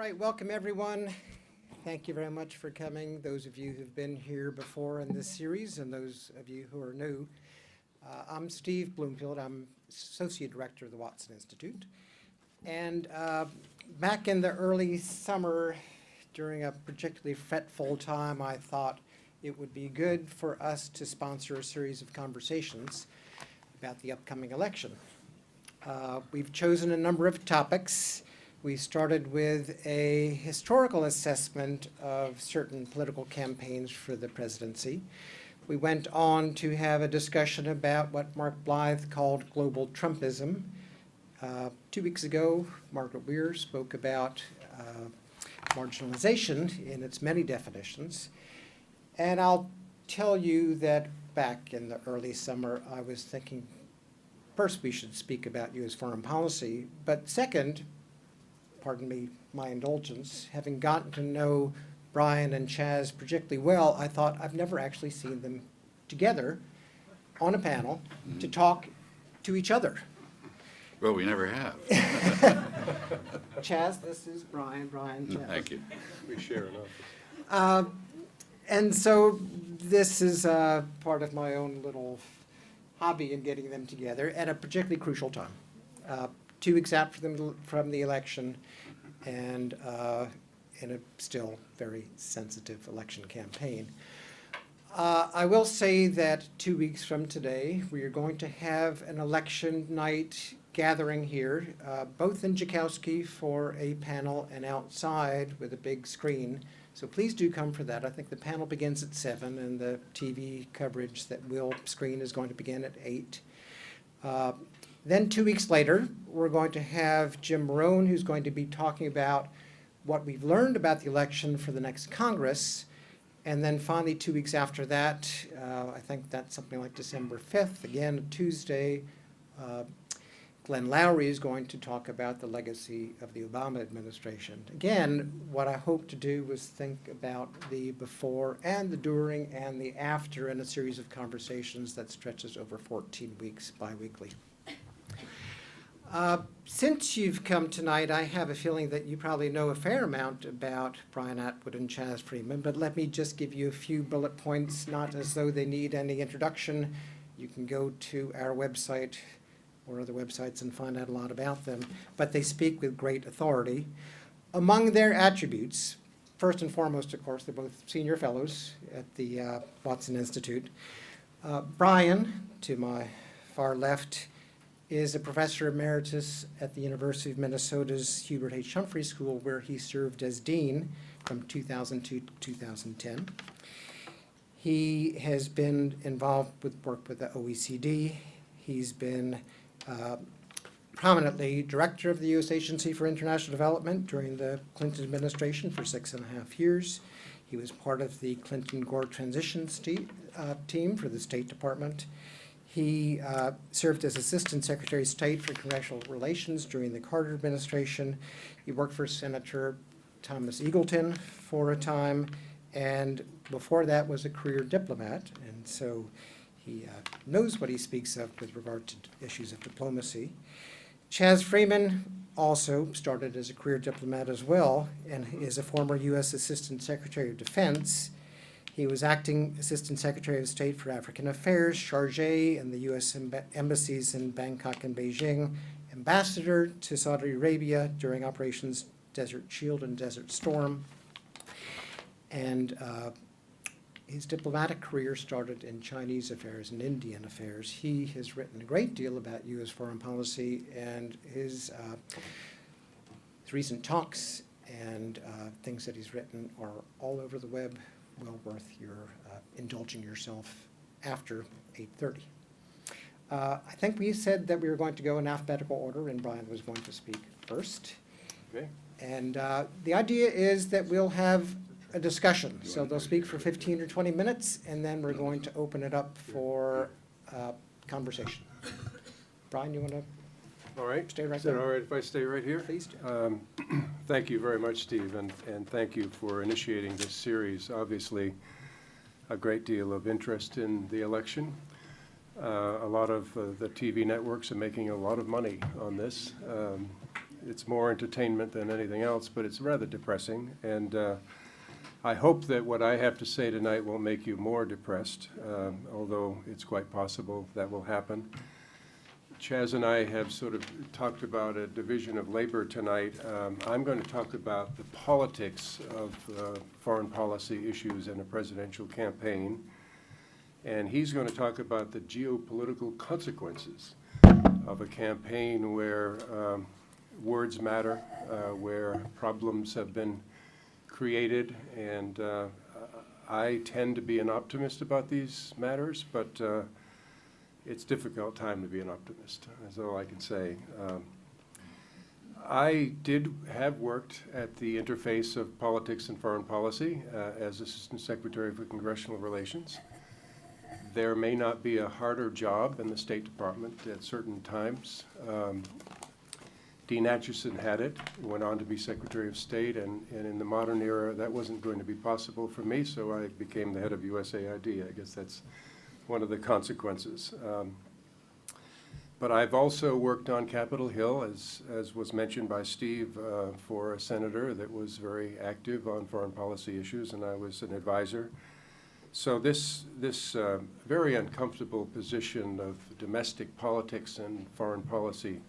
right, welcome everyone. Thank you very much for coming, those of you who've been here before in this series and those of you who are new. I'm Steve Bloomfield. I'm Associate Director of the Watson Institute. And back in the early summer, during a particularly fretful time, I thought it would be good for us to sponsor a series of conversations about the upcoming election. We've chosen a number of topics. We started with a historical assessment of certain political campaigns for the presidency. We went on to have a discussion about what Mark Blyth called global Trumpism. 2 weeks ago, Margaret Weir spoke about marginalization in its many definitions. And I'll tell you that back in the early summer, I was thinking, first, we should speak about U.S. foreign policy, but second, pardon me, my indulgence, having gotten to know Brian and Chaz particularly well, I thought I've never actually seen them together on a panel to talk to each other. Well, we never have. Chaz, this is Brian, Chaz. Thank you. We share enough. And so this is part of my own little hobby in getting them together at a particularly crucial time. 2 weeks out from the election and in a still very sensitive election campaign. I will say that 2 weeks from today, we are going to have an election night gathering here, both in Joukowsky for a panel and outside with a big screen. So please do come for that. I think the panel begins at 7 and the TV coverage that we'll screen is going to begin at 8. Then 2 weeks later, we're going to have Jim Morone, who's going to be talking about what we've learned about the election for the next Congress. And then finally, 2 weeks after that, I think that's something like December 5th, again, Tuesday, Glenn Loury is going to talk about the legacy of the Obama administration. Again, what I hope to do was think about the before and the during and the after in a series of conversations that stretches over 14 weeks bi-weekly. Since you've come tonight, I have a feeling that you probably know a fair amount about Brian Atwood and Chaz Freeman, but let me just give you a few bullet points, not as though they need any introduction. You can go to our website or other websites and find out a lot about them, but they speak with great authority. Among their attributes, first and foremost, of course, they're both senior fellows at the Watson Institute. Brian, to my far left, is a professor emeritus at the University of Minnesota's Hubert H. Humphrey School, where he served as dean from 2002 to 2010. He has been involved with work with the OECD. He's been prominently director of the U.S. Agency for International Development during the Clinton administration for 6.5 years. He was part of the Clinton-Gore transition team for the State Department. He served as Assistant Secretary of State for Congressional Relations during the Carter administration. He worked for Senator Thomas Eagleton for a time, and before that was a career diplomat, and so he knows what he speaks of with regard to issues of diplomacy. Chaz Freeman also started as a career diplomat as well, and is a former U.S. Assistant Secretary of Defense. He was acting Assistant Secretary of State for African Affairs, charge in the U.S. embassies in Bangkok and Beijing, ambassador to Saudi Arabia during Operations Desert Shield and Desert Storm. And his diplomatic career started in Chinese affairs and Indian affairs. He has written a great deal about U.S. foreign policy, and his recent talks and things that he's written are all over the web. Well worth your indulging yourself after 8:30. I think we said that we were going to go in alphabetical order, and Brian was going to speak first. Okay. And the idea is that we'll have a discussion. So they'll speak for 15 or 20 minutes, and then we're going to open it up for conversation. Brian, you want to All right. stay right Is that there? all right if I stay right here? Please do. Thank you very much, Steve, and thank you for initiating this series. Obviously, a great deal of interest in the election. A lot of the TV networks are making a lot of money on this, it's more entertainment than anything else, but it's rather depressing. And I hope that what I have to say tonight will make you more depressed, although it's quite possible that will happen. Chaz and I have sort of talked about a division of labor tonight. I'm going to talk about the politics of foreign policy issues in a presidential campaign. And he's going to talk about the geopolitical consequences of a campaign where words matter, where problems have been created. And I tend to be an optimist about these matters, but it's a difficult time to be an optimist, is all I can say. I have worked at the interface of politics and foreign policy as Assistant Secretary for Congressional Relations. There may not be a harder job in the State Department at certain times. Dean Acheson had it, went on to be Secretary of State, and in the modern era, that wasn't going to be possible for me, so I became the head of USAID. I guess that's one of the consequences. But I've also worked on Capitol Hill, as was mentioned by Steve, for a senator that was very active on foreign policy issues, and I was an advisor. So this very uncomfortable position of domestic politics and foreign policy,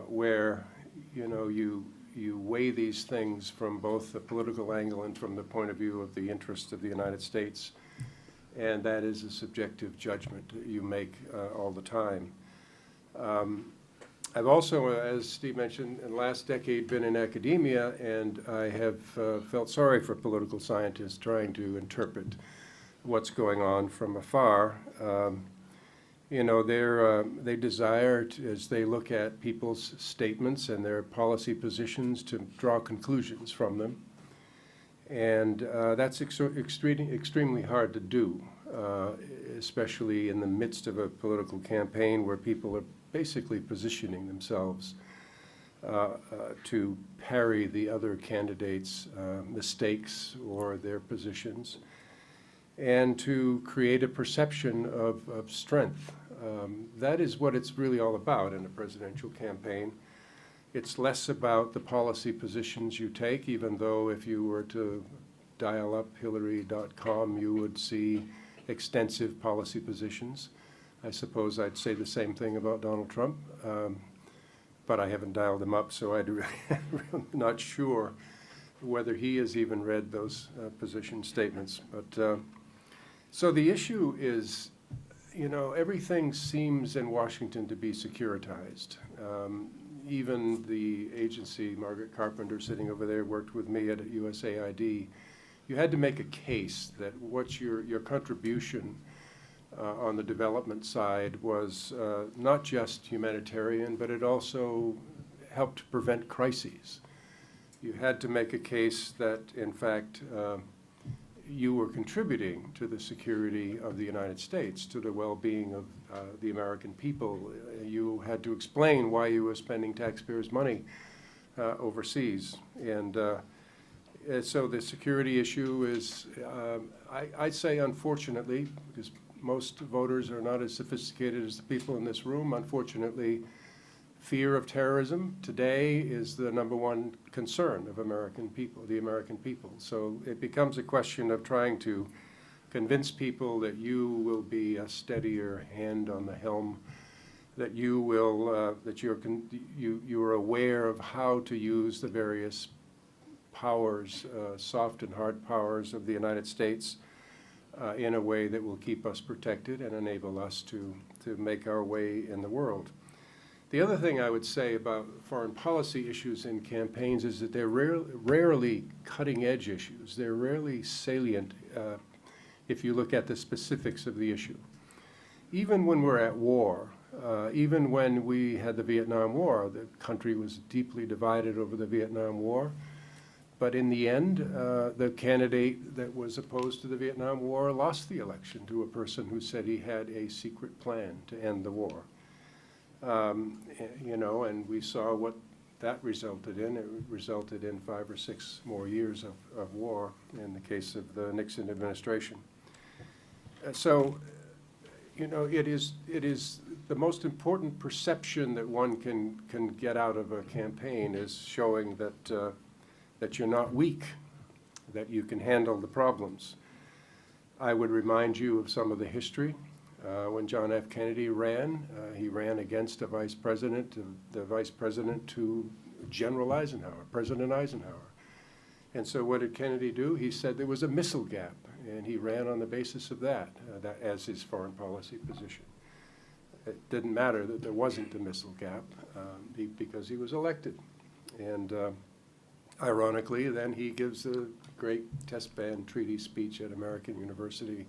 where you weigh these things from both the political angle and from the point of view of the interests of the United States, and that is a subjective judgment that you make all the time. I've also, as Steve mentioned, in the last decade been in academia, and I have felt sorry for political scientists trying to interpret what's going on from afar. They desire, as they look at people's statements and their policy positions, to draw conclusions from them. And that's extremely hard to do, especially in the midst of a political campaign where people are basically positioning themselves to parry the other candidates' mistakes or their positions, and to create a perception of strength. That is what it's really all about in a presidential campaign. It's less about the policy positions you take, even though if you were to dial up Hillary.com, you would see extensive policy positions. I suppose I'd say the same thing about Donald Trump, but I haven't dialed him up, so I'm not sure whether he has even read those position statements. But so the issue is, everything seems in Washington to be securitized. Even the agency, Margaret Carpenter, sitting over there, worked with me at USAID. You had to make a case that what's your contribution on the development side was not just humanitarian, but it also helped prevent crises. You had to make a case that, in fact, you were contributing to the security of the United States, to the well-being of the American people. You had to explain why you were spending taxpayers' money overseas. And so the security issue is, I'd say unfortunately, because most voters are not as sophisticated as the people in this room, unfortunately, fear of terrorism today is the #1 concern of American people, the American people. So it becomes a question of trying to convince people that you will be a steadier hand on the helm, that you will, that you are aware of how to use the various powers, soft and hard powers of the United States in a way that will keep us protected and enable us to make our way in the world. The other thing I would say about foreign policy issues in campaigns is that they're rarely cutting-edge issues. They're rarely salient if you look at the specifics of the issue. Even when we're at war, even when we had the Vietnam War, the country was deeply divided over the Vietnam War. But in the end, the candidate that was opposed to the Vietnam War lost the election to a person who said he had a secret plan to end the war. And we saw what that resulted in. It resulted in 5 or 6 more years of war in the case of the Nixon administration. So You know, it is the most important perception that one can get out of a campaign is showing that you're not weak, that you can handle the problems. I would remind you of some of the history. When John F. Kennedy ran, he ran against the vice president to General Eisenhower, President Eisenhower. And so what did Kennedy do? He said there was a missile gap, and he ran on the basis of that as his foreign policy position. It didn't matter that there wasn't a missile gap because he was elected. And ironically, then he gives a great test ban treaty speech at American University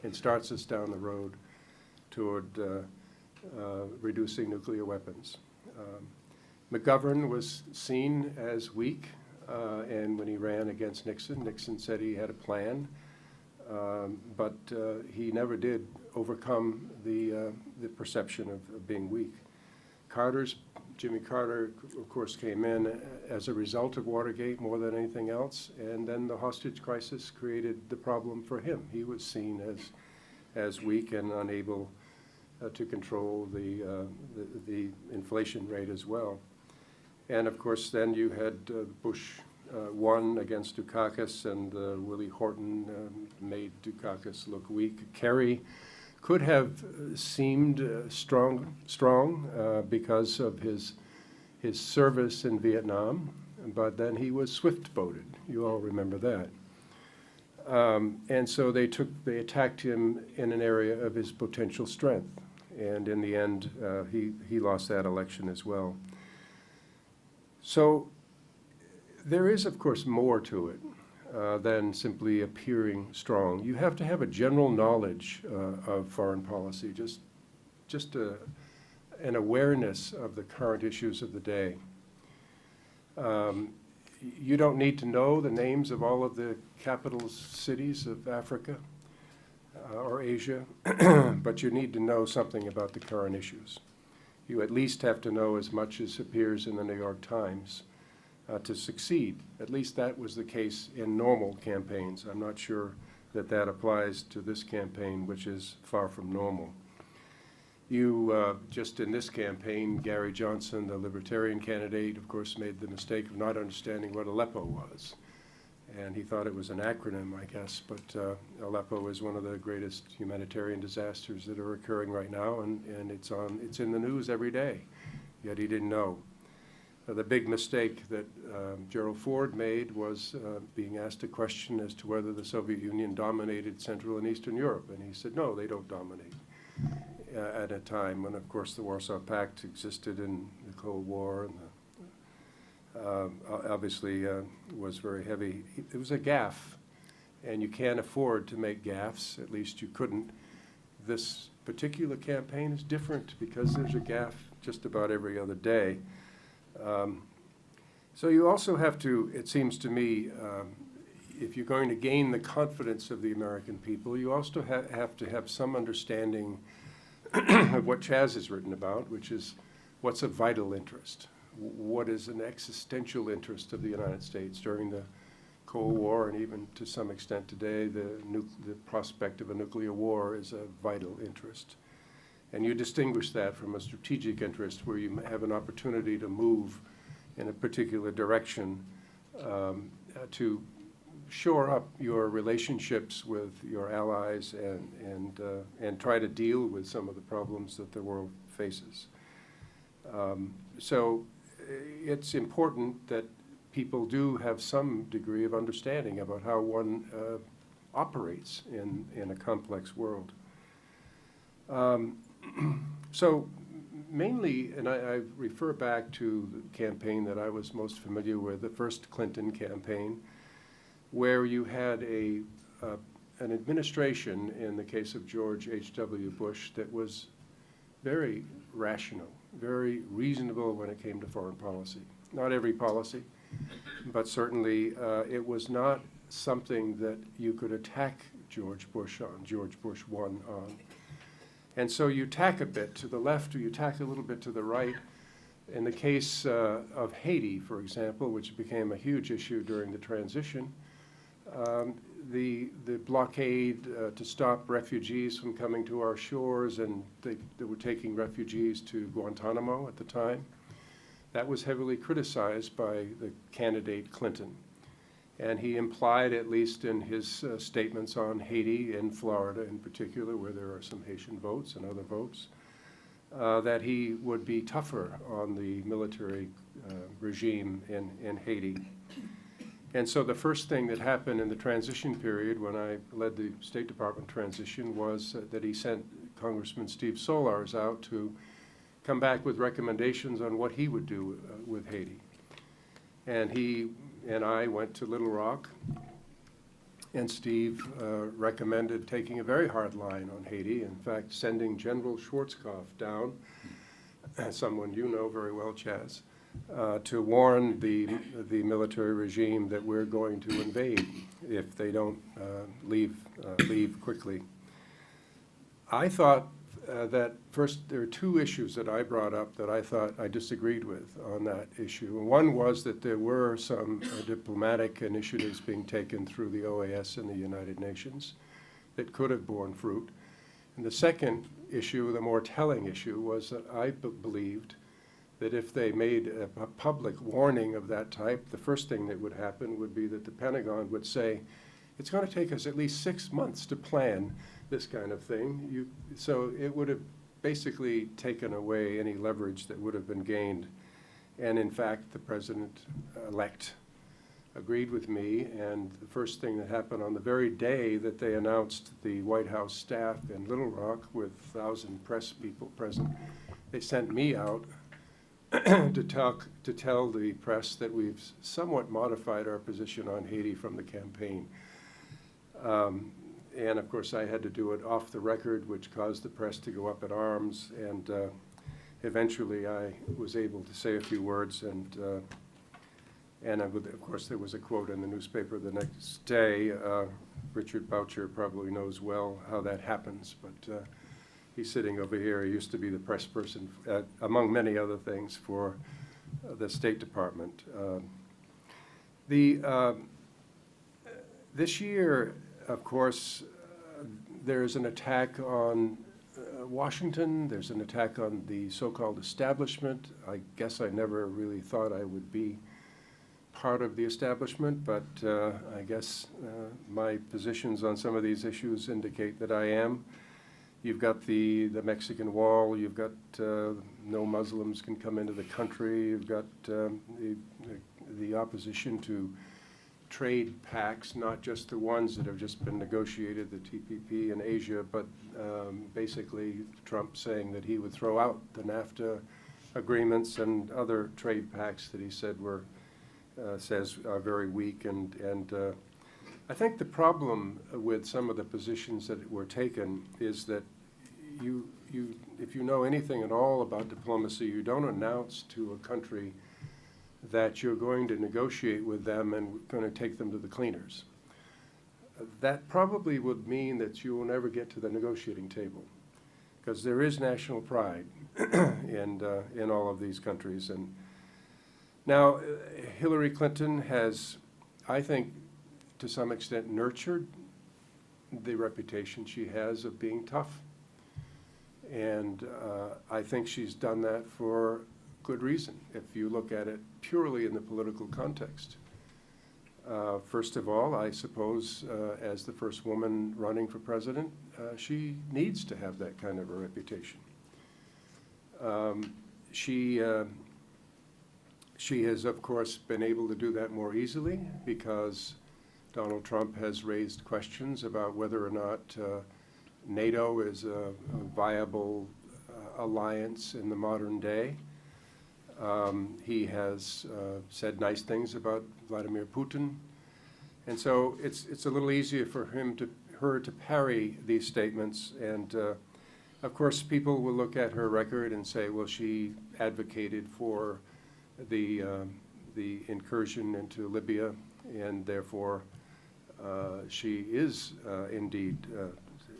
and starts us down the road toward reducing nuclear weapons. McGovern was seen as weak, and when he ran against Nixon, Nixon said he had a plan, but he never did overcome the perception of being weak. Jimmy Carter, of course, came in as a result of Watergate more than anything else, and then the hostage crisis created the problem for him. He was seen as weak and unable to control the inflation rate as well. And of course, then you had Bush won against Dukakis, and Willie Horton made Dukakis look weak. Kerry could have seemed strong because of his service in Vietnam, but then he was swift-boated. You all remember that. And so they attacked him in an area of his potential strength, and in the end, he lost that election as well. So there is, of course, more to it than simply appearing strong. You have to have a general knowledge of foreign policy, just an awareness of the current issues of the day. You don't need to know the names of all of the capital cities of Africa or Asia, but you need to know something about the current issues. You at least have to know as much as appears in the New York Times to succeed. At least that was the case in normal campaigns. I'm not sure that applies to this campaign, which is far from normal. Just in this campaign, Gary Johnson, the Libertarian candidate, of course, made the mistake of not understanding what Aleppo was. And he thought it was an acronym, I guess, but Aleppo is one of the greatest humanitarian disasters that are occurring right now, and it's in the news every day, yet he didn't know. The big mistake that Gerald Ford made was being asked a question as to whether the Soviet Union dominated Central and Eastern Europe, and he said, no, they don't dominate. At a time when, of course, the Warsaw Pact existed in the Cold War, and obviously was very heavy. It was a gaffe, and you can't afford to make gaffes, at least you couldn't. This particular campaign is different because there's a gaffe just about every other day. So you also have to, it seems to me, if you're going to gain the confidence of the American people, you also have to have some understanding of what Chaz has written about, which is what's of vital interest. What is an existential interest of the United States during the Cold War, and even to some extent today, the prospect of a nuclear war is a vital interest. And you distinguish that from a strategic interest where you have an opportunity to move in a particular direction to shore up your relationships with your allies and try to deal with some of the problems that the world faces. So it's important that people do have some degree of understanding about how one operates in a complex world. So mainly, and I refer back to the campaign that I was most familiar with, the first Clinton campaign, where you had an administration, in the case of George H.W. Bush, that was very rational, very reasonable when it came to foreign policy. Not every policy, but certainly it was not something that you could attack George Bush on, George Bush 1 on. And so you tack a bit to the left or you tack a little bit to the right. In the case of Haiti, for example, which became a huge issue during the transition, the blockade to stop refugees from coming to our shores, and they were taking refugees to Guantanamo at the time. That was heavily criticized by the candidate Clinton. And he implied, at least in his statements on Haiti and Florida in particular, where there are some Haitian votes and other votes, that he would be tougher on the military regime in Haiti. And so the first thing that happened in the transition period when I led the State Department transition was that he sent Congressman Steve Solars out to come back with recommendations on what he would do with Haiti. And he and I went to Little Rock, and Steve recommended taking a very hard line on Haiti, in fact, sending General Schwarzkopf down, someone you know very well, Chaz, to warn the military regime that we're going to invade if they don't leave quickly. I thought that first, there are two issues that I brought up that I thought I disagreed with on that issue. And one was that there were some diplomatic initiatives being taken through the OAS and the United Nations that could have borne fruit. And the second issue, the more telling issue, was that I believed that if they made a public warning of that type, the first thing that would happen would be that the Pentagon would say, it's going to take us at least 6 months to plan this kind of thing. So it would have basically taken away any leverage that would have been gained. And in fact, the president-elect agreed with me, and the first thing that happened on the very day that they announced the White House staff in Little Rock with 1,000 press people present, they sent me out to tell the press that we've somewhat modified our position on Haiti from the campaign. And of course, I had to do it off the record, which caused the press to go up in arms. And eventually, I was able to say a few words. And of course, there was a quote in the newspaper the next day. Richard Boucher probably knows well how that happens, but he's sitting over here. He used to be the press person, among many other things, for the State Department. This year, of course, there's an attack on Washington. There's an attack on the so-called establishment. I guess I never really thought I would be part of the establishment, but I guess my positions on some of these issues indicate that I am. You've got the Mexican wall. You've got no Muslims can come into the country. You've got the opposition to trade pacts, not just the ones that have just been negotiated, the TPP in Asia, but basically Trump saying that he would throw out the NAFTA agreements and other trade pacts that he said says are very weak. And I think the problem with some of the positions that were taken is that if you know anything at all about diplomacy, you don't announce to a country that you're going to negotiate with them and going to take them to the cleaners. That probably would mean that you will never get to the negotiating table, because there is national pride in all of these countries. And now, Hillary Clinton has, I think, to some extent nurtured the reputation she has of being tough. And I think she's done that for good reason, if you look at it purely in the political context. First of all, I suppose, as the first woman running for president, she needs to have that kind of a reputation. She has, of course, been able to do that more easily because Donald Trump has raised questions about whether or not NATO is a viable alliance in the modern day. He has said nice things about Vladimir Putin. And so it's a little easier for her to parry these statements. And of course, people will look at her record and say, well, she advocated for the incursion into Libya, and therefore she is indeed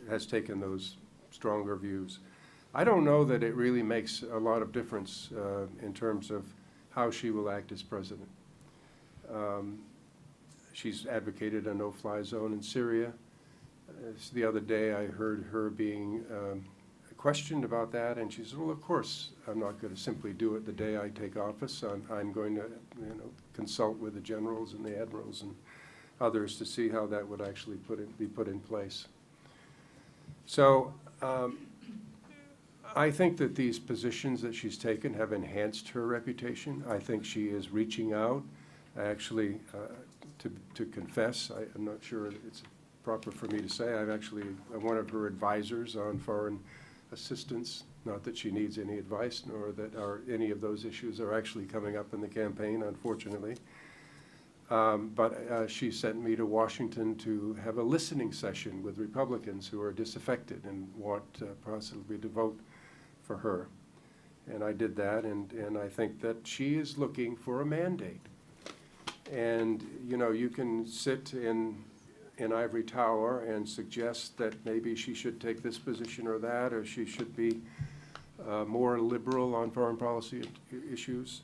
has taken those stronger views. I don't know that it really makes a lot of difference in terms of how she will act as president. She's advocated a no-fly zone in Syria. The other day, I heard her being questioned about that, and she said, well, of course, I'm not going to simply do it the day I take office. I'm going to, consult with the generals and the admirals and others to see how that would actually be put in place. So I think that these positions that she's taken have enhanced her reputation. I think she is reaching out, actually, to confess. I'm not sure it's proper for me to say. I'm one of her advisors on foreign assistance. Not that she needs any advice, nor that any of those issues are actually coming up in the campaign, unfortunately. But she sent me to Washington to have a listening session with Republicans who are disaffected and want possibly to vote for her. And I did that, and I think that she is looking for a mandate. And, you can sit in ivory tower and suggest that maybe she should take this position or that, or she should be more liberal on foreign policy issues.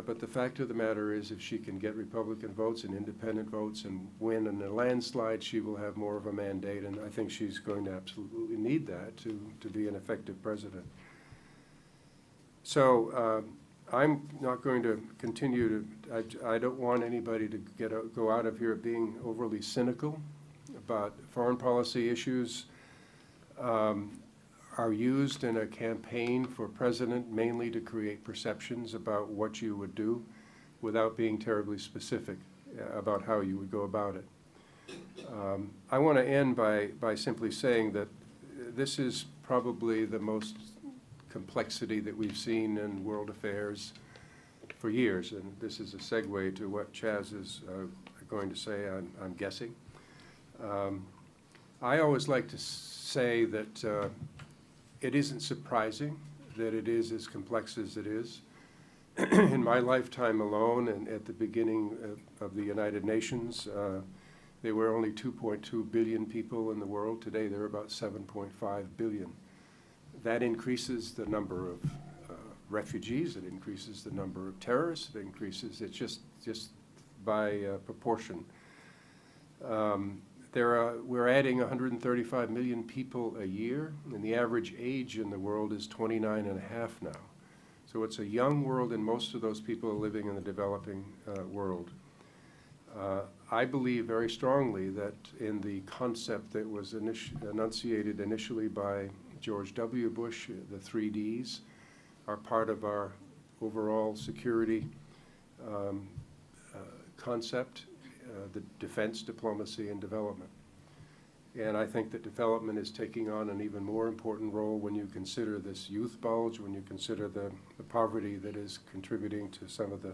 But the fact of the matter is, if she can get Republican votes and independent votes and win in a landslide, she will have more of a mandate, and I think she's going to absolutely need that to be an effective president. So I'm not going to continue I don't want anybody to go out of here being overly cynical about foreign policy issues. Are used in a campaign for president mainly to create perceptions about what you would do without being terribly specific about how you would go about it. I want to end by simply saying that this is probably the most complexity that we've seen in world affairs for years, and this is a segue to what Chaz is going to say, I'm guessing. I always like to say that it isn't surprising that it is as complex as it is. In my lifetime alone, and at the beginning of the United Nations, there were only 2.2 billion people in the world. Today, there are about 7.5 billion. That increases the number of refugees. It increases the number of terrorists. It increases. It's just by proportion. We're adding 135 million people a year, and the average age in the world is 29 and a half now. So it's a young world, and most of those people are living in the developing world. I believe very strongly that in the concept that was enunciated initially by George W. Bush, the 3 Ds are part of our overall security concept. The defense, diplomacy, and development. And I think that development is taking on an even more important role when you consider this youth bulge, when you consider the poverty that is contributing to some of the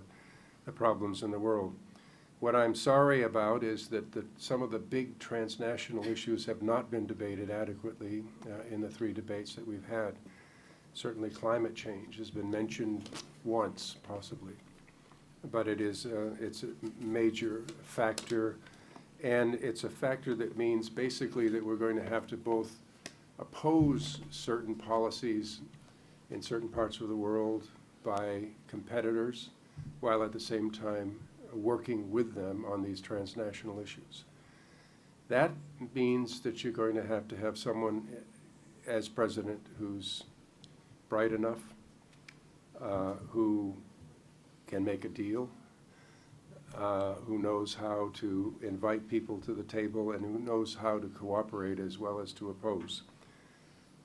problems in the world. What I'm sorry about is that some of the big transnational issues have not been debated adequately in the 3 debates that we've had. Certainly climate change has been mentioned once, possibly. But it's a major factor, and it's a factor that means basically that we're going to have to both oppose certain policies in certain parts of the world by competitors, while at the same time working with them on these transnational issues. That means that you're going to have someone as president who's bright enough, who can make a deal, who knows how to invite people to the table, and who knows how to cooperate as well as to oppose.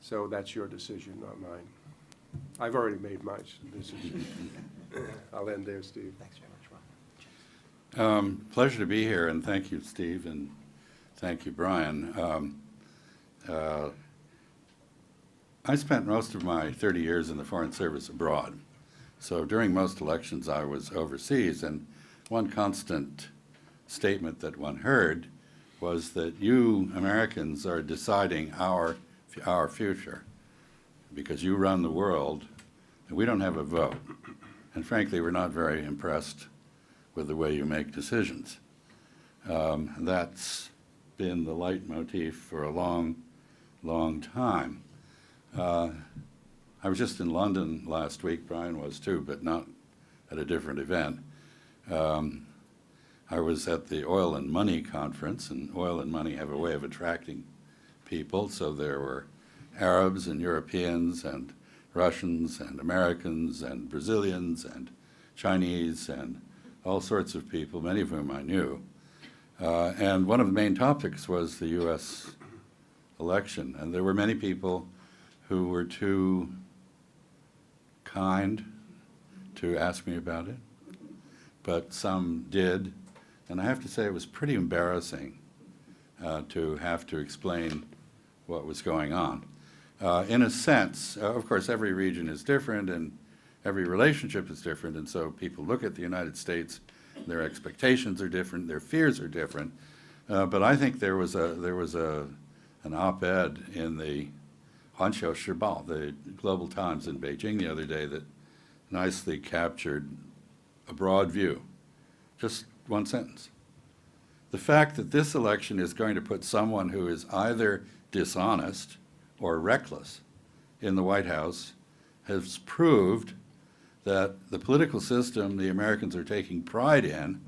So that's your decision, not mine. I've already made my decision. I'll end there, Steve. Thanks very much, Ron. Pleasure to be here, and thank you, Steve, and thank you, Brian. I spent most of my 30 years in the Foreign Service abroad. So during most elections, I was overseas, and one constant statement that one heard was that you Americans are deciding our future because you run the world, and we don't have a vote. And frankly, we're not very impressed with the way you make decisions. That's been the leitmotif for a long, long time. I was just in London last week, Brian was too, but not at a different event. I was at the Oil and Money Conference, and oil and money have a way of attracting people, so there were Arabs and Europeans and Russians and Americans and Brazilians and Chinese and all sorts of people, many of whom I knew. And one of the main topics was the U.S. election, and there were many people who were too kind to ask me about it, but some did, and I have to say it was pretty embarrassing to have to explain what was going on. In a sense, of course, every region is different and every relationship is different, and so people look at the United States, their expectations are different, their fears are different. But I think there was an op-ed in the Huanqiu Shibao, the Global Times in Beijing the other day, that nicely captured a broad view. Just one sentence. The fact that this election is going to put someone who is either dishonest or reckless in the White House has proved that the political system the Americans are taking pride in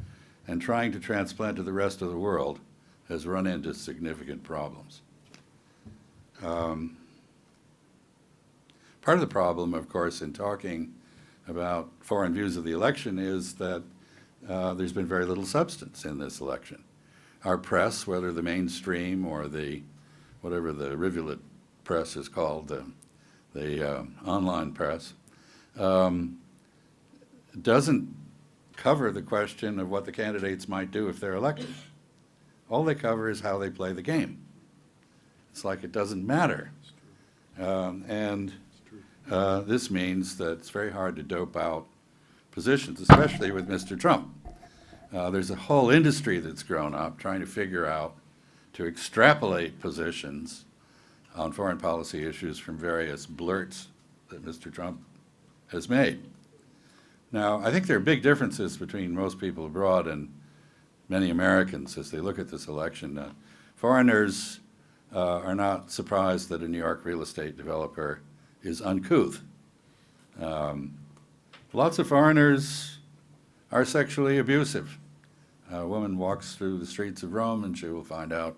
and trying to transplant to the rest of the world has run into significant problems. Part of the problem, of course, in talking about foreign views of the election is that there's been very little substance in this election. Our press, whether the mainstream or the, whatever the rivulet press is called, the online press, doesn't cover the question of what the candidates might do if they're elected. All they cover is how they play the game. It's like it doesn't matter. This means that it's very hard to dope out positions, especially with Mr. Trump. There's a whole industry that's grown up trying to figure out, to extrapolate positions on foreign policy issues from various blurts that Mr. Trump has made. Now, I think there are big differences between most people abroad and many Americans as they look at this election. Foreigners are not surprised that a New York real estate developer is uncouth. Lots of foreigners are sexually abusive. A woman walks through the streets of Rome and she will find out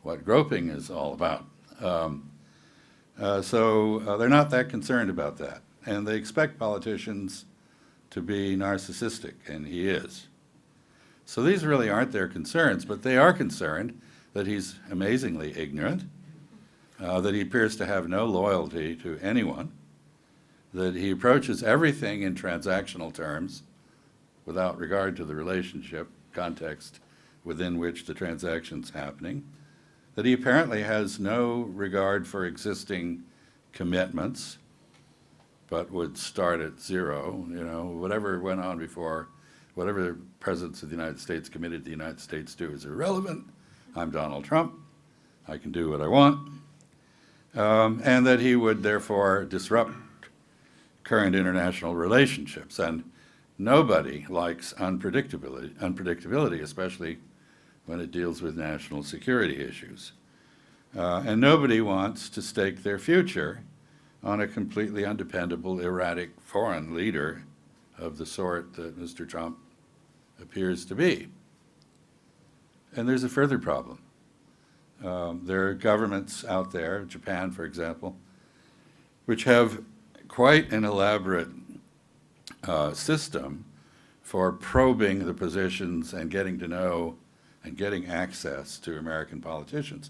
what groping is all about. So they're not that concerned about that. And they expect politicians to be narcissistic, and he is. So these really aren't their concerns, but they are concerned that he's amazingly ignorant, that he appears to have no loyalty to anyone, that he approaches everything in transactional terms without regard to the relationship context within which the transaction's happening, that he apparently has no regard for existing commitments, but would start at zero. You know, whatever went on before, whatever the presidents of the United States committed to the United States to is irrelevant. I'm Donald Trump. I can do what I want. And that he would therefore disrupt current international relationships. And nobody likes unpredictability, especially when it deals with national security issues. And nobody wants to stake their future on a completely undependable, erratic foreign leader of the sort that Mr. Trump appears to be. And there's a further problem. There are governments out there, Japan, for example, which have quite an elaborate system for probing the positions and getting to know and getting access to American politicians.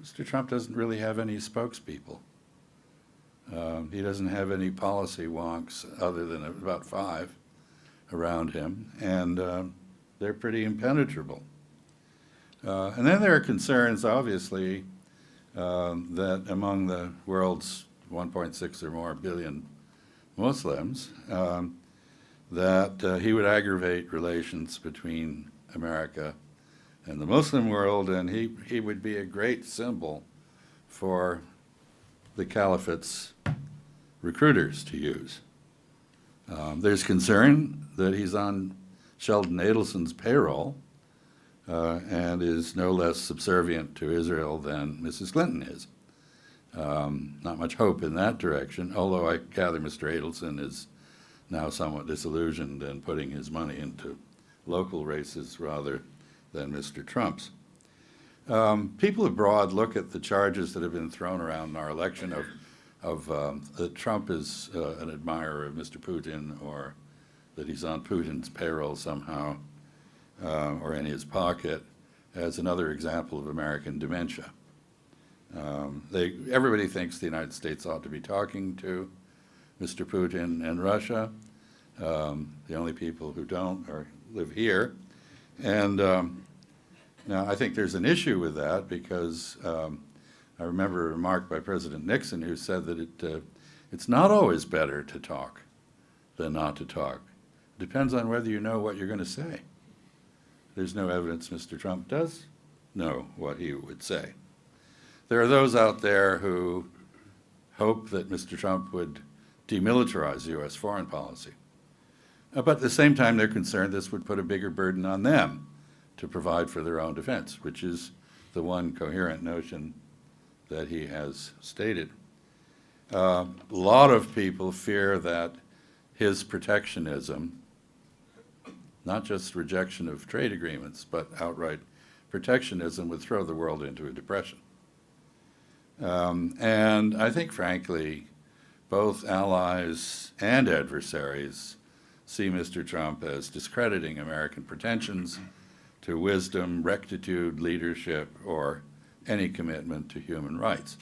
Mr. Trump doesn't really have any spokespeople. He doesn't have any policy wonks other than about 5 around him, and they're pretty impenetrable. And then there are concerns, obviously, that among the world's 1.6 or more billion Muslims, that he would aggravate relations between America and the Muslim world, and he would be a great symbol for the caliphate's recruiters to use. There's concern that he's on Sheldon Adelson's payroll and is no less subservient to Israel than Mrs. Clinton is. Not much hope in that direction, although I gather Mr. Adelson is now somewhat disillusioned and putting his money into local races rather than Mr. Trump's. People abroad look at the charges that have been thrown around in our election that Trump is an admirer of Mr. Putin, or that he's on Putin's payroll somehow, or in his pocket, as another example of American dementia. Everybody thinks the United States ought to be talking to Mr. Putin and Russia. The only people who don't live here. And now I think there's an issue with that, because I remember a remark by President Nixon who said that it's not always better to talk than not to talk. It depends on whether you know what you're going to say. There's no evidence Mr. Trump does know what he would say. There are those out there who hope that Mr. Trump would demilitarize U.S. foreign policy. But at the same time, they're concerned this would put a bigger burden on them to provide for their own defense, which is the one coherent notion that he has stated. A lot of people fear that his protectionism, not just rejection of trade agreements, but outright protectionism, would throw the world into a depression. And I think, frankly, both allies and adversaries see Mr. Trump as discrediting American pretensions to wisdom, rectitude, leadership, or any commitment to human rights.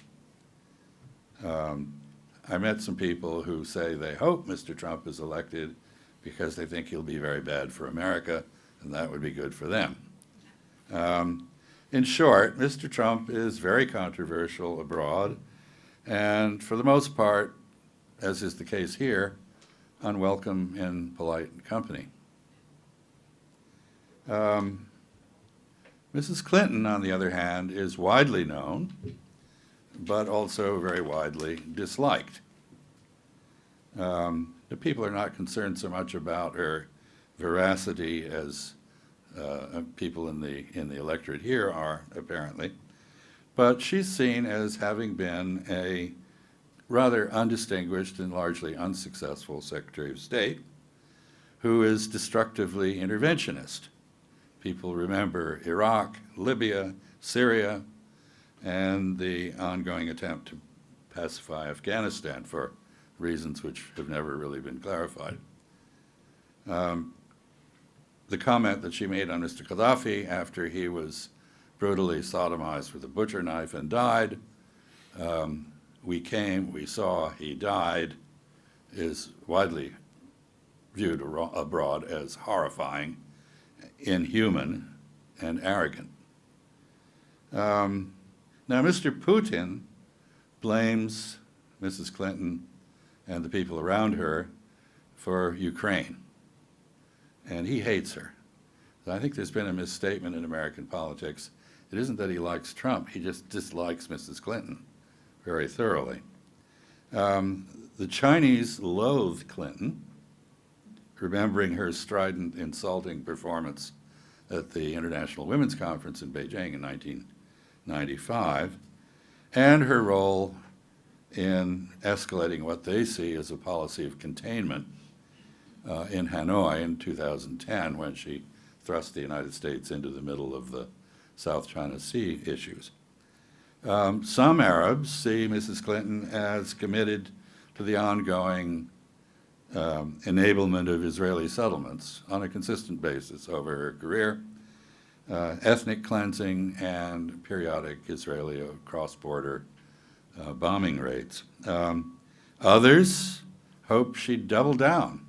I met some people who say they hope Mr. Trump is elected because they think he'll be very bad for America, and that would be good for them. In short, Mr. Trump is very controversial abroad, and for the most part, as is the case here, unwelcome in polite company. Mrs. Clinton, on the other hand, is widely known, but also very widely disliked. The people are not concerned so much about her veracity as people in the electorate here are, apparently, but she's seen as having been a rather undistinguished and largely unsuccessful Secretary of State who is destructively interventionist. People remember Iraq, Libya, Syria, and the ongoing attempt to pacify Afghanistan for reasons which have never really been clarified. The comment that she made on Mr. Gaddafi after he was brutally sodomized with a butcher knife and died, we came, we saw, he died, is widely viewed abroad as horrifying, inhuman, and arrogant. Now, Mr. Putin blames Mrs. Clinton and the people around her for Ukraine, and he hates her. So I think there's been a misstatement in American politics. It isn't that he likes Trump, he just dislikes Mrs. Clinton very thoroughly. The Chinese loathe Clinton, remembering her strident, insulting performance at the International Women's Conference in Beijing in 1995, and her role in escalating what they see as a policy of containment in Hanoi in 2010, when she thrust the United States into the middle of the South China Sea issues. Some Arabs see Mrs. Clinton as committed to the ongoing enablement of Israeli settlements on a consistent basis over her career, ethnic cleansing, and periodic Israeli cross-border bombing raids. Others hope she'd double down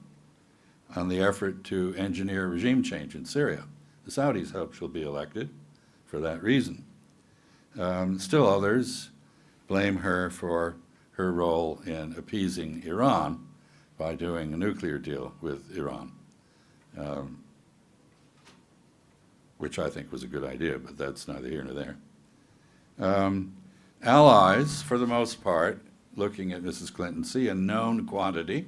on the effort to engineer regime change in Syria. The Saudis hope she'll be elected for that reason. Still others blame her for her role in appeasing Iran by doing a nuclear deal with Iran, which I think was a good idea, but that's neither here nor there. Allies, for the most part, looking at Mrs. Clinton, see a known quantity,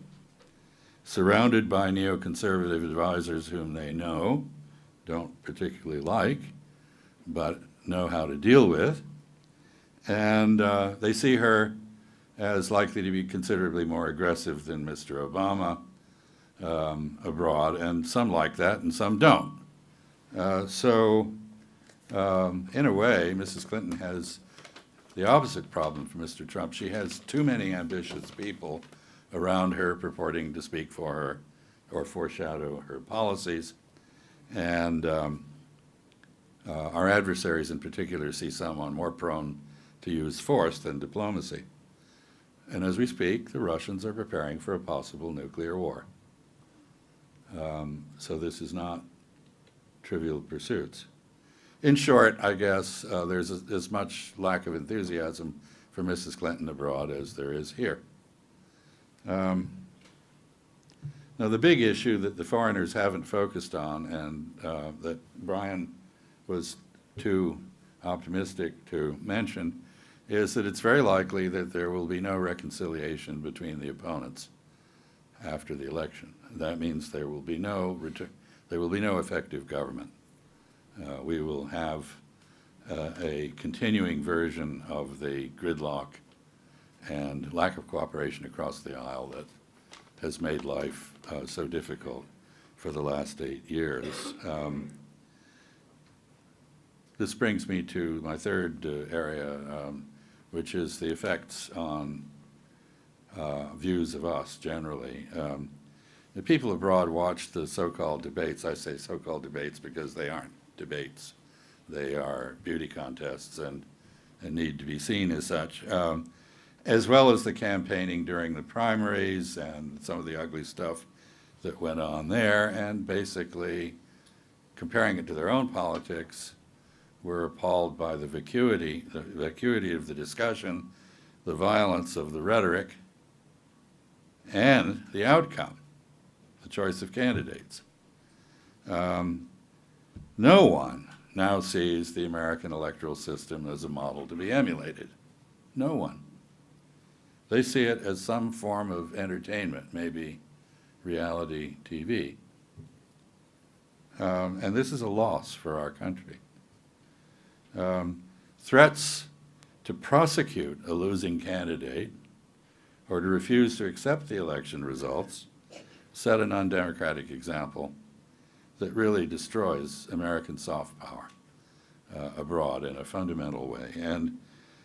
surrounded by neoconservative advisors whom they know, don't particularly like, but know how to deal with, and they see her as likely to be considerably more aggressive than Mr. Obama abroad, and some like that and some don't. In a way, Mrs. Clinton has the opposite problem from Mr. Trump. She has too many ambitious people around her purporting to speak for her or foreshadow her policies. And our adversaries in particular see someone more prone to use force than diplomacy. And as we speak, the Russians are preparing for a possible nuclear war. So this is not trivial pursuits. In short, I guess there's as much lack of enthusiasm for Mrs. Clinton abroad as there is here. Now, the big issue that the foreigners haven't focused on, and that Brian was too optimistic to mention, is that it's very likely that there will be no reconciliation between the opponents after the election. That means there will be no effective government. We will have a continuing version of the gridlock and lack of cooperation across the aisle that has made life so difficult for the last 8 years. This brings me to my third area, which is the effects on views of us generally. The people abroad watch the so-called debates. I say so-called debates because they aren't debates. They are beauty contests and need to be seen as such, as well as the campaigning during the primaries and some of the ugly stuff that went on there, and basically comparing it to their own politics, were appalled by the vacuity of the discussion, the violence of the rhetoric, and the outcome, the choice of candidates. No one now sees the American electoral system as a model to be emulated. No one. They see it as some form of entertainment, maybe reality TV. And this is a loss for our country. Threats to prosecute a losing candidate or to refuse to accept the election results set an undemocratic example that really destroys American soft power abroad in a fundamental way. And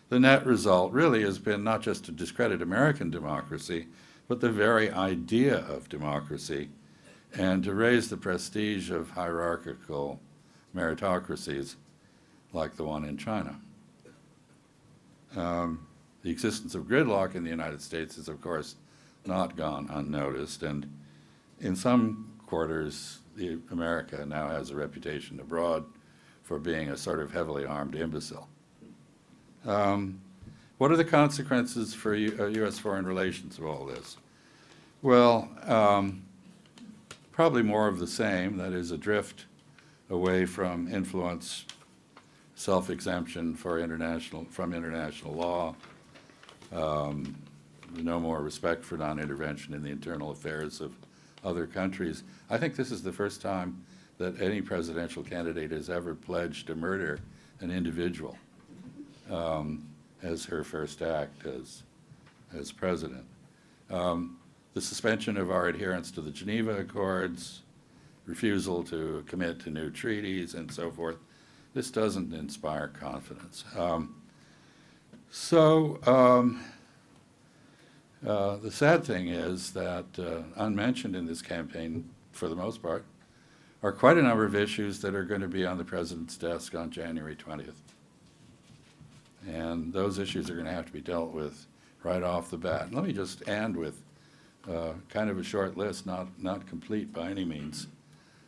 the net result really has been not just to discredit American democracy, but the very idea of democracy, and to raise the prestige of hierarchical meritocracies like the one in China. The existence of gridlock in the United States has, of course, not gone unnoticed, and in some quarters, America now has a reputation abroad for being a sort of heavily armed imbecile. What are the consequences for U.S. foreign relations of all this? Well, probably more of the same, that is a drift away from influence, self-exemption from international law, no more respect for non-intervention in the internal affairs of other countries. I think this is the first time that any presidential candidate has ever pledged to murder an individual as her first act as president. The suspension of our adherence to the Geneva Accords, refusal to commit to new treaties, and so forth, this doesn't inspire confidence. The sad thing is that unmentioned in this campaign, for the most part, are quite a number of issues that are going to be on the president's desk on January 20th. And those issues are going to have to be dealt with right off the bat. And let me just end with kind of a short list, not complete by any means,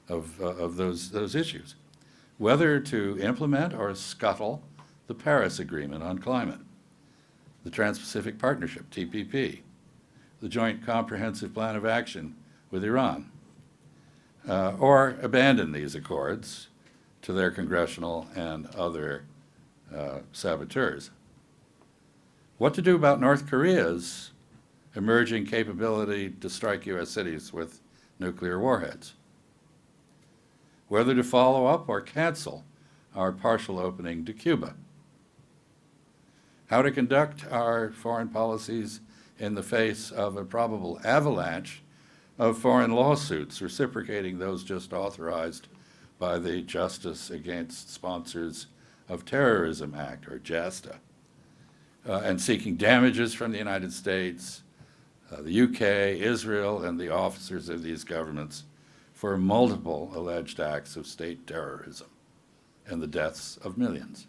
of those issues. Whether to implement or scuttle the Paris Agreement on climate, the Trans-Pacific Partnership, TPP, the Joint Comprehensive Plan of Action with Iran, or abandon these accords to their congressional and other saboteurs. What to do about North Korea's emerging capability to strike U.S. cities with nuclear warheads? Whether to follow up or cancel our partial opening to Cuba? How to conduct our foreign policies in the face of a probable avalanche of foreign lawsuits reciprocating those just authorized by the Justice Against Sponsors of Terrorism Act, or JASTA, and seeking damages from the United States, the UK, Israel, and the officers of these governments for multiple alleged acts of state terrorism and the deaths of millions.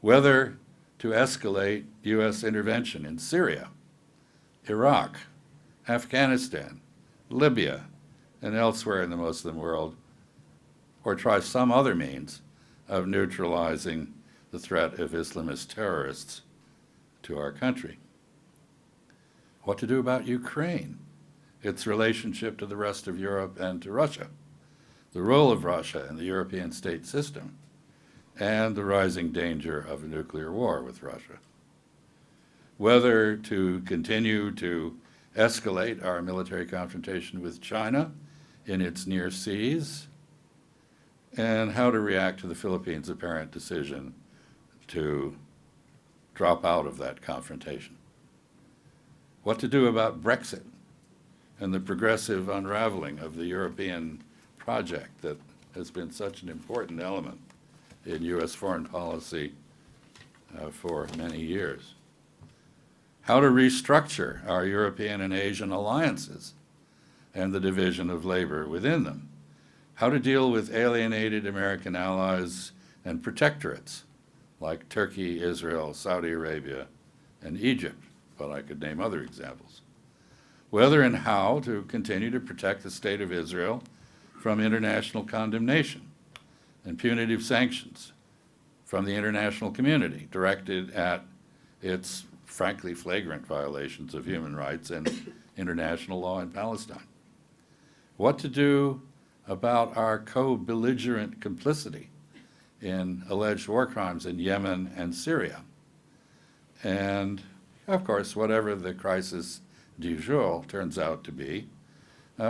Whether to escalate U.S. intervention in Syria, Iraq, Afghanistan, Libya, and elsewhere in the Muslim world, or try some other means of neutralizing the threat of Islamist terrorists to our country. What to do about Ukraine, its relationship to the rest of Europe and to Russia, the role of Russia in the European state system, and the rising danger of a nuclear war with Russia. Whether to continue to escalate our military confrontation with China in its near seas, and how to react to the Philippines' apparent decision to drop out of that confrontation. What to do about Brexit and the progressive unraveling of the European project that has been such an important element in U.S. foreign policy for many years. How to restructure our European and Asian alliances and the division of labor within them. How to deal with alienated American allies and protectorates like Turkey, Israel, Saudi Arabia, and Egypt, but I could name other examples. Whether and how to continue to protect the state of Israel from international condemnation and punitive sanctions from the international community directed at its frankly flagrant violations of human rights and international law in Palestine. What to do about our co-belligerent complicity in alleged war crimes in Yemen and Syria. And, of course, whatever the crisis du jour turns out to be,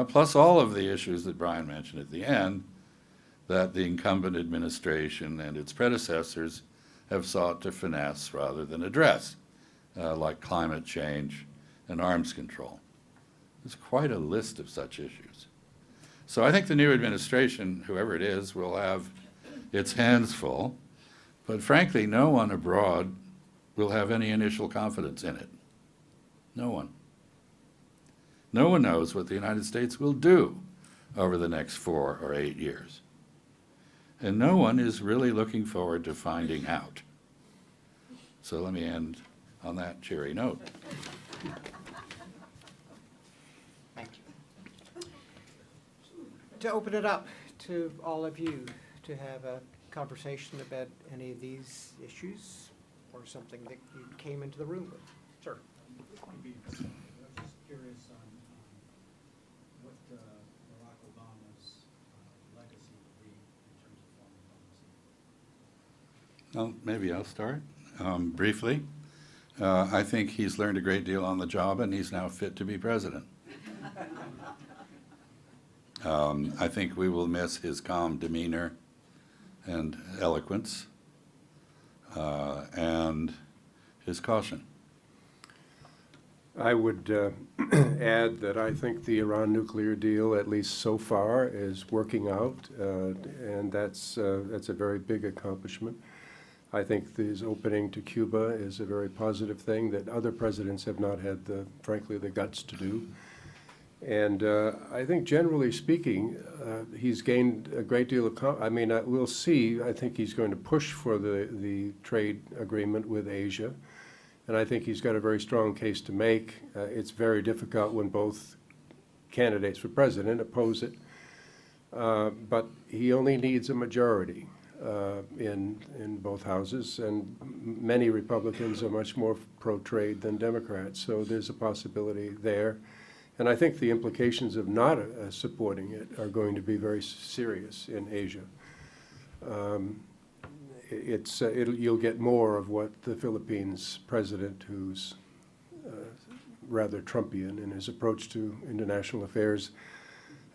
plus all of the issues that Brian mentioned at the end that the incumbent administration and its predecessors have sought to finesse rather than address, like climate change and arms control. There's quite a list of such issues. So I think the new administration, whoever it is, will have its hands full, but frankly, no one abroad will have any initial confidence in it. No one. No one knows what the United States will do over the next 4 or 8 years. And no one is really looking forward to finding out. So let me end on that cheery note. Thank you. To open it up to all of you to have a conversation about any of these issues or something that you came into the room with. Sir. I was just curious on what Barack Obama's legacy would be in terms of foreign policy. Well, maybe I'll start briefly. I think he's learned a great deal on the job, and he's now fit to be president. I think we will miss his calm demeanor and eloquence and his caution. I would add that I think the Iran nuclear deal, at least so far, is working out, and that's a very big accomplishment. I think his opening to Cuba is a very positive thing that other presidents have not had, frankly, the guts to do. And I think, generally speaking, he's gained a great deal of. We'll see. I think he's going to push for the trade agreement with Asia. And I think he's got a very strong case to make. It's very difficult when both candidates for president oppose it. But he only needs a majority in both houses, and many Republicans are much more pro-trade than Democrats. So there's a possibility there. And I think the implications of not supporting it are going to be very serious in Asia. You'll get more of what the Philippines president, who's rather Trumpian in his approach to international affairs,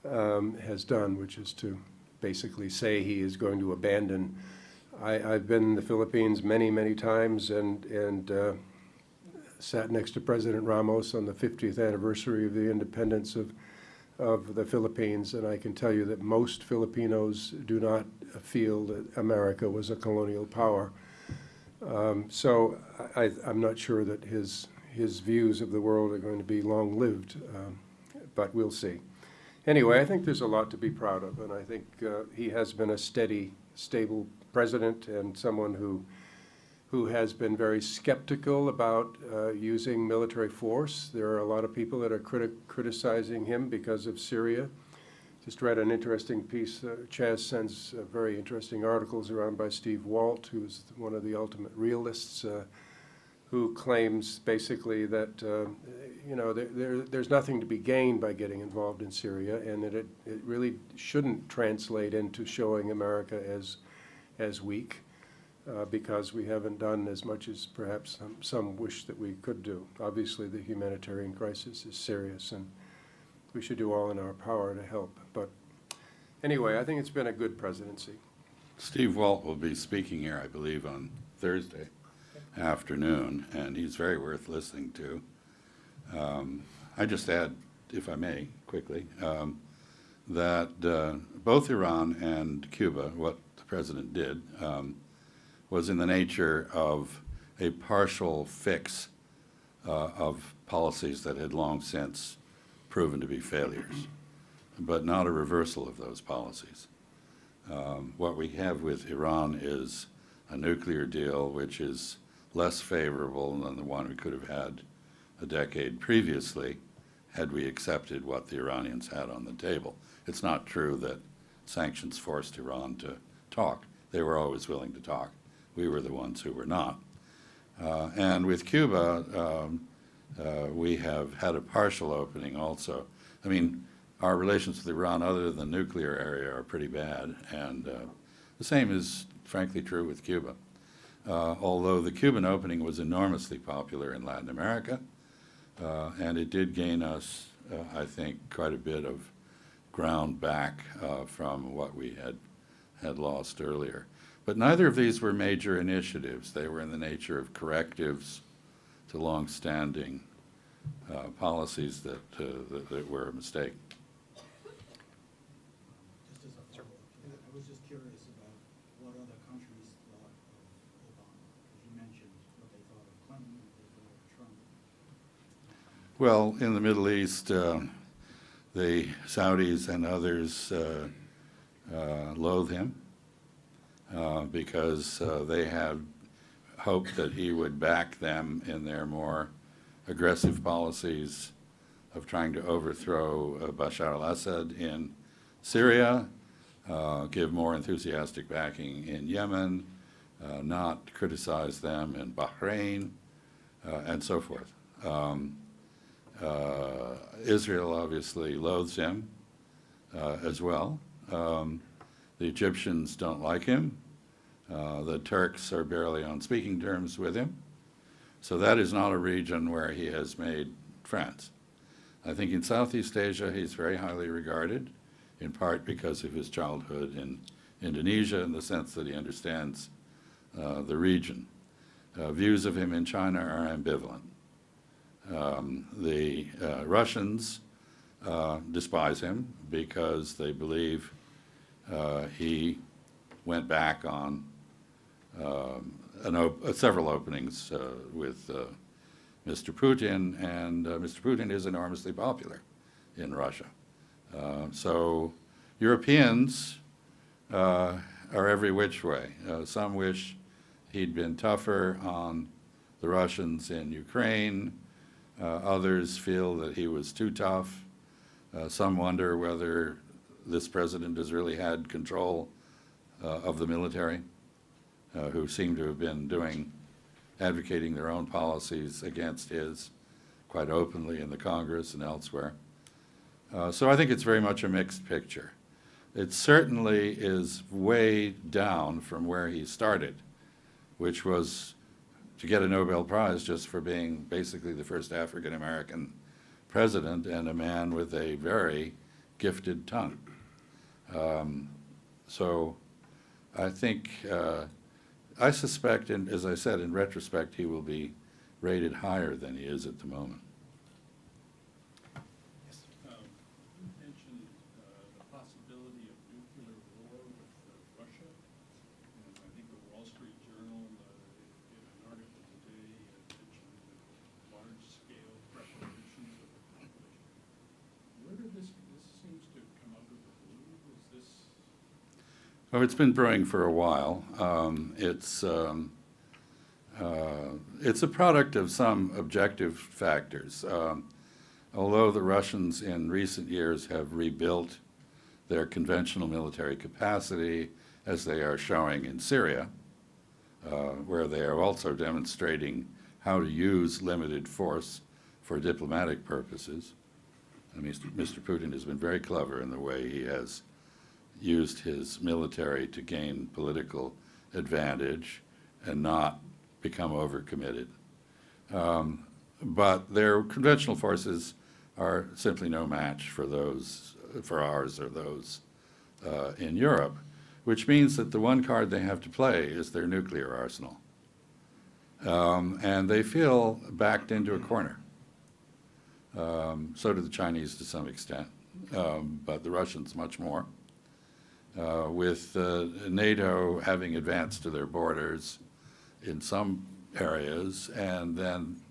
has done, which is to basically say he is going to abandon. I've been in the Philippines many, many times and sat next to President Ramos on the 50th anniversary of the independence of of the Philippines, and I can tell you that most Filipinos do not feel that America was a colonial power. So I'm not sure that his views of the world are going to be long-lived, but we'll see. Anyway, I think there's a lot to be proud of, and I think he has been a steady, stable president and someone who has been very skeptical about using military force. There are a lot of people that are criticizing him because of Syria. Just read an interesting piece. Chaz sends very interesting articles around by Steve Walt, who's one of the ultimate realists, who claims basically that there's nothing to be gained by getting involved in Syria, and that it really shouldn't translate into showing America as weak, because we haven't done as much as perhaps some wish that we could do. Obviously, the humanitarian crisis is serious, and we should do all in our power to help. But anyway, I think it's been a good presidency. Steve Walt will be speaking here, I believe, on Thursday afternoon, and he's very worth listening to. I just add, if I may, quickly, that both Iran and Cuba, what the president did, was in the nature of a partial fix of policies that had long since proven to be failures, but not a reversal of those policies. What we have with Iran is a nuclear deal which is less favorable than the one we could have had a decade previously had we accepted what the Iranians had on the table. It's not true that sanctions forced Iran to talk. They were always willing to talk. We were the ones who were not. And with Cuba, we have had a partial opening also. I mean, our relations with Iran, other than the nuclear area, are pretty bad, and the same is frankly true with Cuba. Although the Cuban opening was enormously popular in Latin America, and it did gain us, I think, quite a bit of ground back from what we had lost earlier. But neither of these were major initiatives. They were in the nature of correctives to long-standing policies that were a mistake. Just as a follow-up, I was just curious about what other countries thought of Obama, because you mentioned what they thought of Clinton, what they thought of Trump. Well, in the Middle East, the Saudis and others loathe him because they had hoped that he would back them in their more aggressive policies of trying to overthrow Bashar al-Assad in Syria, give more enthusiastic backing in Yemen, not criticize them in Bahrain, and so forth. Israel obviously loathes him as well. The Egyptians don't like him. The Turks are barely on speaking terms with him. So that is not a region where he has made friends. I think in Southeast Asia he's very highly regarded, in part because of his childhood in Indonesia and the sense that he understands the region. Views of him in China are ambivalent. The Russians despise him because they believe he went back on several openings with Mr. Putin, and Mr. Putin is enormously popular in Russia. So Europeans are every which way. Some wish he'd been tougher on the Russians in Ukraine. Others feel that he was too tough. Some wonder whether this president has really had control of the military, who seem to have been advocating their own policies against his quite openly in the Congress and elsewhere. So I think it's very much a mixed picture. It certainly is way down from where he started, which was to get a Nobel Prize just for being basically the first African-American president and a man with a very gifted tongue. So I think, I suspect, and as I said, in retrospect, he will be rated higher than he is at the moment. You mentioned Oh, it's been brewing for a while. It's a product of some objective factors. Although the Russians in recent years have rebuilt their conventional military capacity, as they are showing in Syria, where they are also demonstrating how to use limited force for diplomatic purposes. I mean, Mr. Putin has been very clever in the way he has used his military to gain political advantage and not become overcommitted. But their conventional forces are simply no match for those, for ours or those in Europe, which means that the one card they have to play is their nuclear arsenal. And they feel backed into a corner. So do the Chinese to some extent, but the Russians much more. With NATO having advanced to their borders in some areas and then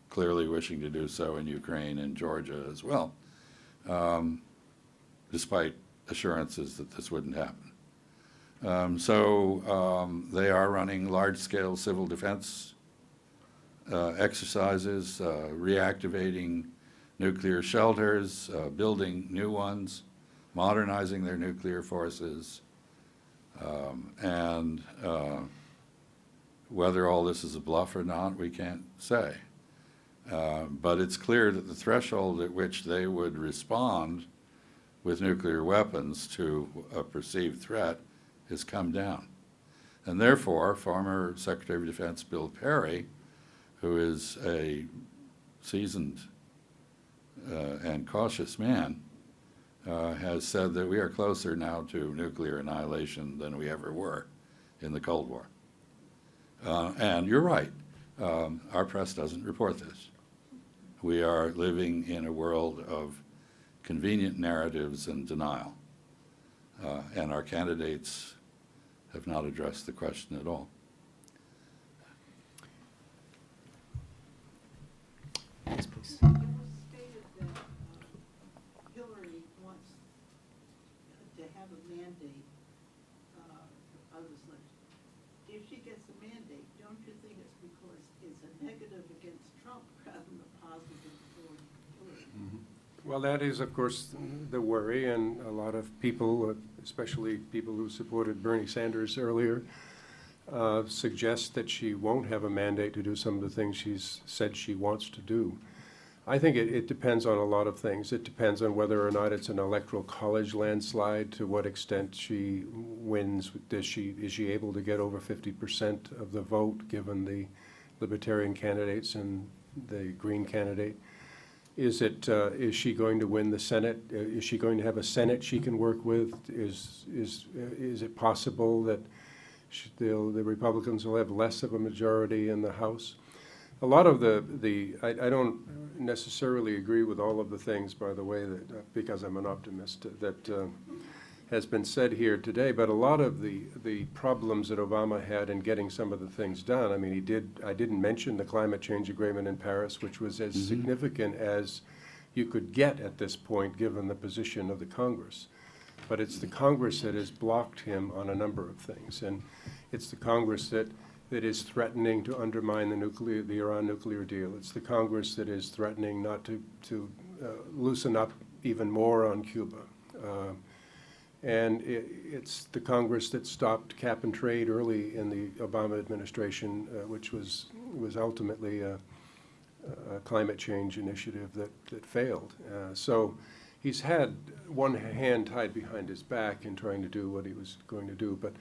clearly wishing to do so in Ukraine and Georgia as well, despite assurances that this wouldn't happen. So they are running large-scale civil defense exercises, reactivating nuclear shelters, building new ones, modernizing their nuclear forces, and whether all this is a bluff or not, we can't say. But it's clear that the threshold at which they would respond with nuclear weapons to a perceived threat has come down. And therefore, former Secretary of Defense Bill Perry, who is a seasoned and cautious man, has said that we are closer now to nuclear annihilation than we ever were in the Cold War. And you're right, our press doesn't report this. We are living in a world of convenient narratives and denial, and our candidates have not addressed the question at all. Yes, please. It was stated that Hillary wants to have a mandate of this election. If she gets a mandate, don't you think it's because it's a negative against Trump rather than a positive for Hillary? Well, that is, of course, the worry, and a lot of people, especially people who supported Bernie Sanders earlier, suggest that she won't have a mandate to do some of the things she's said she wants to do. I think it depends on a lot of things. It depends on whether or not it's an electoral college landslide, to what extent she wins. Is she able to get over 50% of the vote, given the Libertarian candidates and the Green candidate? Is she going to win the Senate? Is she going to have a Senate she can work with? Is it possible that the Republicans will have less of a majority in the House? A lot of I don't necessarily agree with all of the things, by the way, that because I'm an optimist, that has been said here today, but a lot of the problems that Obama had in getting some of the things done, I mean, I didn't mention the climate change agreement in Paris, which was as significant as you could get at this point, given the position of the Congress. But it's the Congress that has blocked him on a number of things, and it's the Congress that is threatening to undermine the Iran nuclear deal. It's the Congress that is threatening not to loosen up even more on Cuba. And it's the Congress that stopped cap and trade early in the Obama administration, which was ultimately a climate change initiative that failed. So he's had one hand tied behind his back in trying to do what he was going to do. But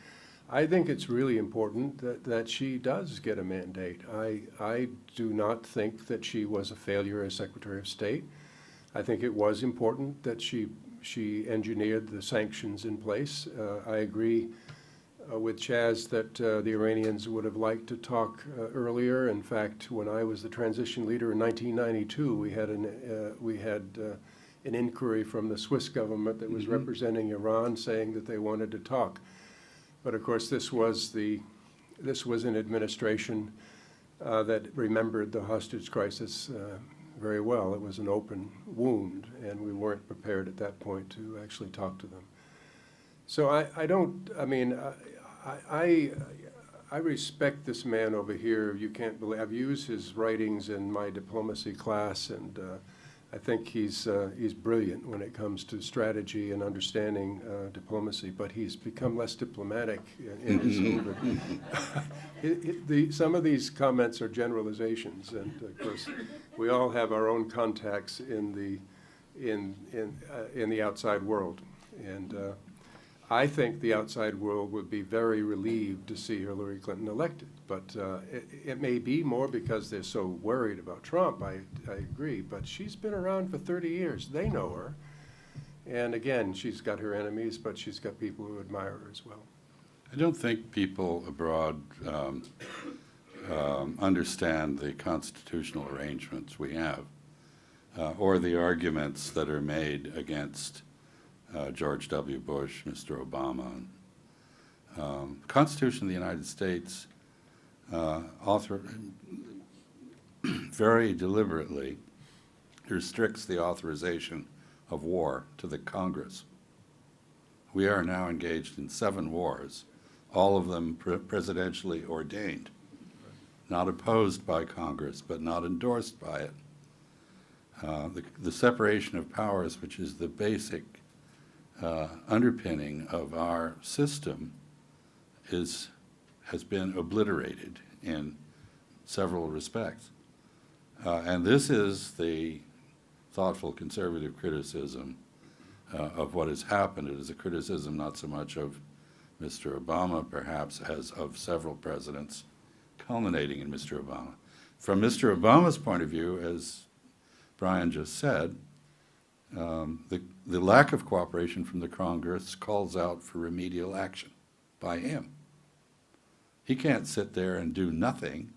I think it's really important that she does get a mandate. I do not think that she was a failure as Secretary of State. I think it was important that she engineered the sanctions in place. I agree with Chaz that the Iranians would have liked to talk earlier. In fact, when I was the transition leader in 1992, we had an inquiry from the Swiss government that was representing Iran, saying that they wanted to talk. But of course, this was an administration that remembered the hostage crisis very well. It was an open wound, and we weren't prepared at that point to actually talk to them. So I don't, I mean, I respect this man over here. You can't believe, I've used his writings in my diplomacy class, and I think he's brilliant when it comes to strategy and understanding diplomacy, but he's become less diplomatic in his older. Some of these comments are generalizations, and of course, we all have our own contacts in the outside world. And I think the outside world would be very relieved to see Hillary Clinton elected. But it may be more because they're so worried about Trump, I agree. But she's been around for 30 years. They know her. And again, she's got her enemies, but she's got people who admire her as well. I don't think people abroad understand the constitutional arrangements we have, or the arguments that are made against George W. Bush, Mr. Obama. The Constitution of the United States very deliberately restricts the authorization of war to the Congress. We are now engaged in 7 wars, all of them presidentially ordained, not opposed by Congress, but not endorsed by it. The separation of powers, which is the basic underpinning of our system, has been obliterated in several respects. And this is the thoughtful conservative criticism of what has happened. It is a criticism not so much of Mr. Obama, perhaps, as of several presidents, culminating in Mr. Obama. From Mr. Obama's point of view, as Brian just said, the lack of cooperation from the Congress calls out for remedial action by him. He can't sit there and do nothing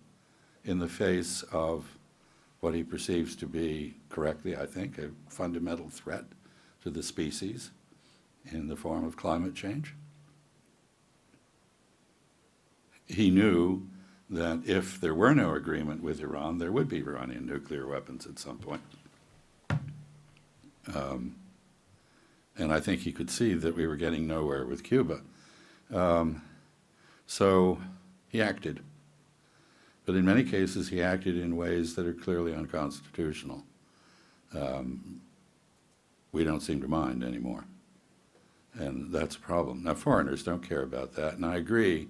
in the face of what he perceives to be, correctly, I think, a fundamental threat to the species in the form of climate change. He knew that if there were no agreement with Iran, there would be Iranian nuclear weapons at some point. And I think he could see that we were getting nowhere with Cuba. So he acted. But in many cases, he acted in ways that are clearly unconstitutional. We don't seem to mind anymore. And that's a problem. Now, foreigners don't care about that. And I agree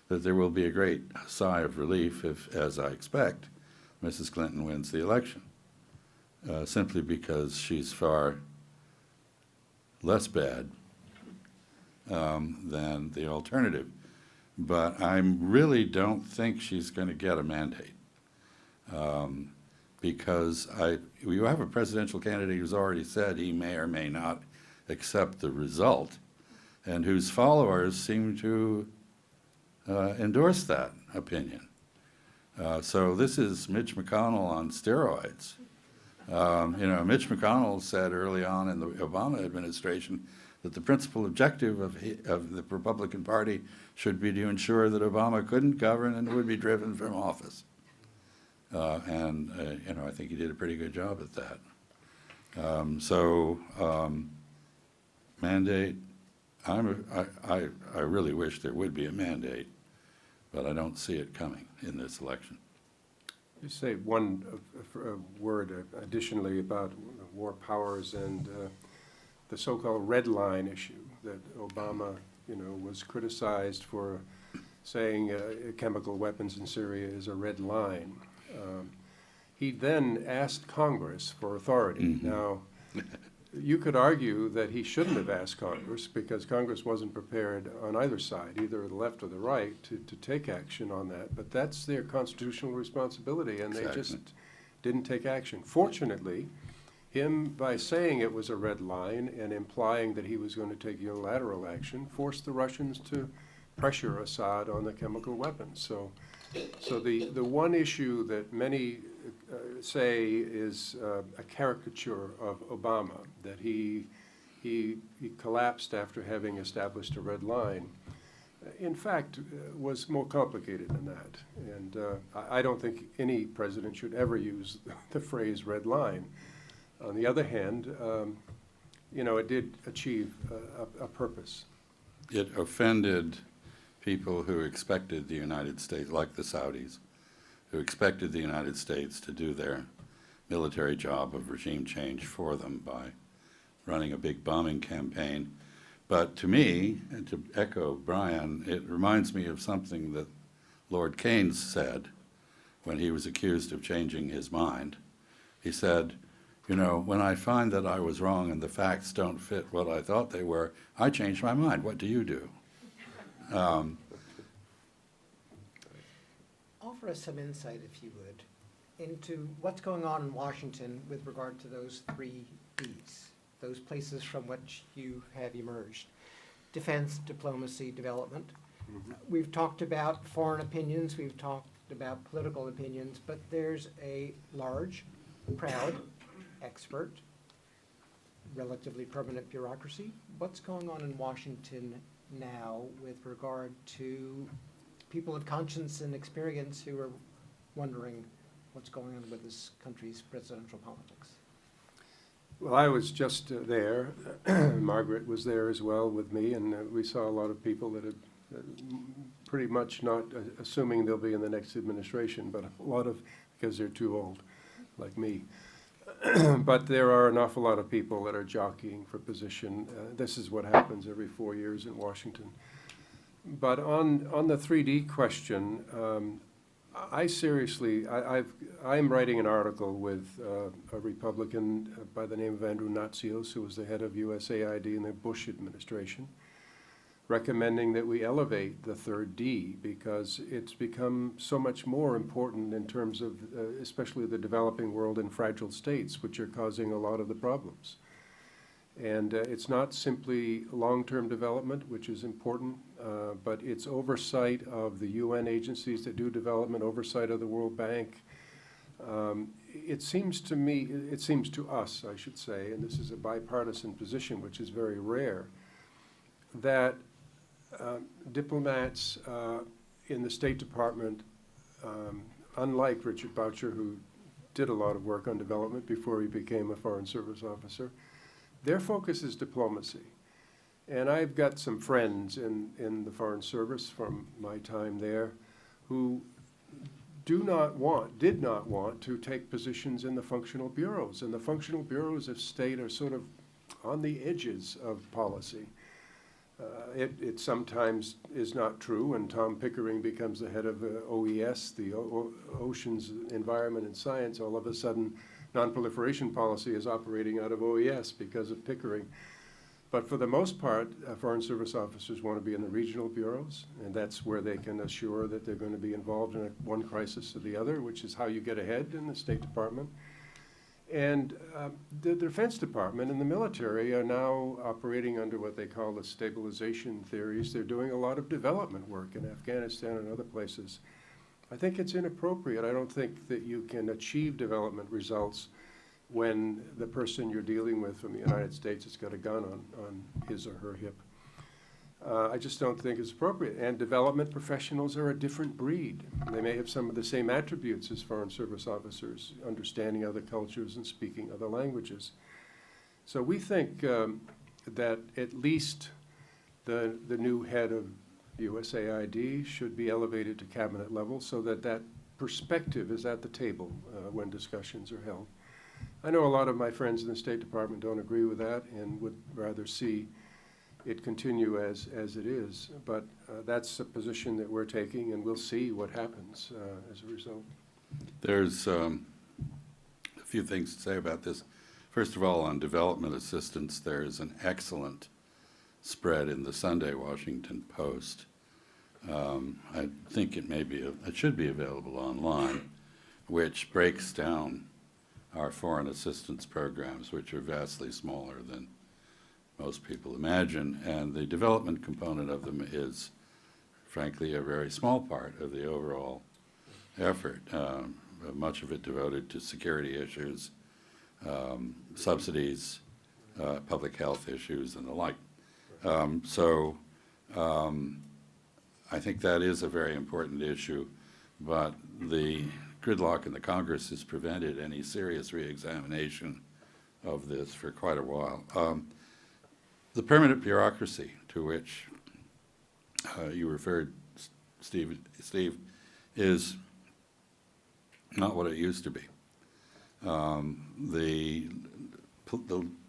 that there will be a great sigh of relief if, as I expect, Mrs. Clinton wins the election, simply because she's far less bad than the alternative. But I really don't think she's going to get a mandate, because you have a presidential candidate who's already said he may or may not accept the result, and whose followers seem to endorse that opinion. So this is Mitch McConnell on steroids. Mitch McConnell said early on in the Obama administration that the principal objective of the Republican Party should be to ensure that Obama couldn't govern and would be driven from office. I think he did a pretty good job at that. Mandate, I really wish there would be a mandate, but I don't see it coming in this election. Just say one word additionally about war powers and the so-called red line issue that Obama, was criticized for saying chemical weapons in Syria is a red line. He then asked Congress for authority. Mm-hmm. Now, you could argue that he shouldn't have asked Congress because Congress wasn't prepared on either side, either the left or the right, to take action on that. But that's their constitutional responsibility, and Exactly. they just didn't take action. Fortunately, him, by saying it was a red line and implying that he was going to take unilateral action, forced the Russians to pressure Assad on the chemical weapons. So the one issue that many say is a caricature of Obama, that he collapsed after having established a red line, in fact, was more complicated than that. And I don't think any president should ever use the phrase red line. On the other hand, it did achieve a purpose. it offended people who expected the United States, like the Saudis, who expected the United States to do their military job of regime change for them by running a big bombing campaign. But to me, and to echo Brian, it reminds me of something that Lord Keynes said when he was accused of changing his mind. He said, you know, when I find that I was wrong and the facts don't fit what I thought they were, I change my mind. What do you do? Offer us some insight, if you would, into what's going on in Washington with regard to those 3 Ds, those places from which you have emerged: defense, diplomacy, development. We've talked about foreign opinions, we've talked about political opinions, but there's a large, proud, expert, relatively permanent bureaucracy. What's going on in Washington now with regard to people of conscience and experience who are wondering what's going on with this country's presidential politics? Well, I was just there. Margaret was there as well with me, and we saw a lot of people that had pretty much not assuming they'll be in the next administration, but a lot of, because they're too old, like me. But there are an awful lot of people that are jockeying for position. This is what happens every 4 years in Washington. But on the 3D question, I'm writing an article with a Republican by the name of Andrew Natsios, who was the head of USAID in the Bush administration, recommending that we elevate the 3rd D because it's become so much more important in terms of especially the developing world and fragile states, which are causing a lot of the problems. And it's not simply long-term development, which is important, but it's oversight of the UN agencies that do development, oversight of the World Bank. It seems to us, I should say, and this is a bipartisan position, which is very rare, that diplomats in the State Department, unlike Richard Boucher, who did a lot of work on development before he became a Foreign Service officer, their focus is diplomacy. And I've got some friends in the Foreign Service from my time there who did not want to take positions in the functional bureaus. And the functional bureaus of state are sort of on the edges of policy. It sometimes is not true when Tom Pickering becomes the head of OES, the Oceans, Environment and Science. All of a sudden, non-proliferation policy is operating out of OES because of Pickering. But for the most part, Foreign Service officers want to be in the regional bureaus, and that's where they can assure that they're going to be involved in one crisis or the other, which is how you get ahead in the State Department. And the Defense Department and the military are now operating under what they call the stabilization theories. They're doing a lot of development work in Afghanistan and other places. I think it's inappropriate. I don't think that you can achieve development results when the person you're dealing with from the United States has got a gun on his or her hip. I just don't think it's appropriate. And development professionals are a different breed. They may have some of the same attributes as Foreign Service officers, understanding other cultures and speaking other languages. So we think that at least the new head of USAID should be elevated to cabinet level so that that perspective is at the table when discussions are held. I know a lot of my friends in the State Department don't agree with that and would rather see it continue as it is, but that's a position that we're taking, and we'll see what happens as a result. There's a few things to say about this. First of all, on development assistance, there is an excellent spread in the Sunday Washington Post. I think it should be available online, which breaks down our foreign assistance programs, which are vastly smaller than most people imagine, and the development component of them is, frankly, a very small part of the overall effort, much of it devoted to security issues, subsidies, public health issues, and the like. I think that is a very important issue, but the gridlock in the Congress has prevented any serious reexamination of this for quite a while. The permanent bureaucracy to which you referred, Steve, is not what it used to be. The